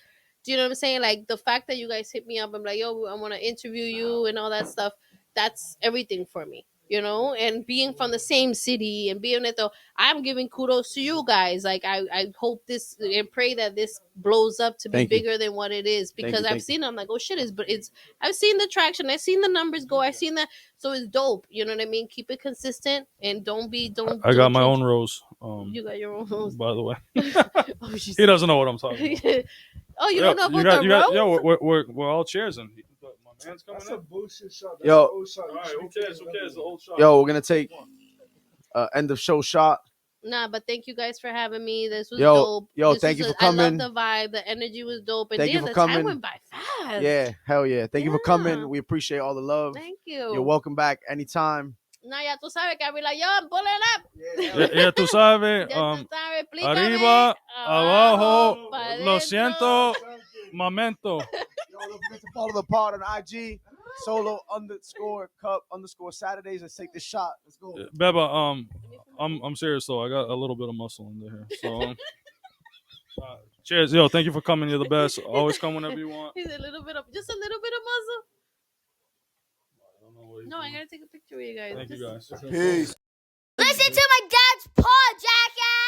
Do you know what I'm saying? Like the fact that you guys hit me up, I'm like, yo, I want to interview you and all that stuff. That's everything for me, and being from the same city and being it though, I'm giving kudos to you guys. Like I hope this and pray that this blows up to be bigger than what it is, because I've seen it, I'm like, oh shit, I've seen the traction, I've seen the numbers go, I've seen that, so it's dope. You know what I mean? Keep it consistent and don't I got my own rose. You got your own rose, by the way. Oh, He doesn't know what I'm talking about. Oh, you don't know about the rose? Yo, we're all cheersing. My man's coming That's a in. bullshit shot. That's Yo. an old shot. All right, who cares? The old shot. Yo, we're gonna take end of show shot. Nah, but thank you guys for having me. This was Yo, dope. yo, This thank was you for coming. I love the vibe. The energy was dope. And Thank you damn, for the coming. time went by fast. Yeah, hell yeah. Thank you for Yeah. coming. We appreciate all the love. Thank you. You're welcome back anytime. Nah, ya tú sabes que I be like, yo, I'm pulling up. Ya tú sabes. Ya tú sabes, explícame. Arriba, abajo, pa' lo dentro. siento, momento. Yo, don't forget to follow the pod on IG. Solo _cup _ Saturdays. Let's take this shot. Let's go. Beba, I'm serious though. I got a little bit of muscle in there. So cheers. Yo, thank you for coming. You're the best. Always come whenever you want. He's just a little bit of muscle. No, I gotta take a picture with you guys. Thank you guys. Peace. Listen to my dad's pod, jackass!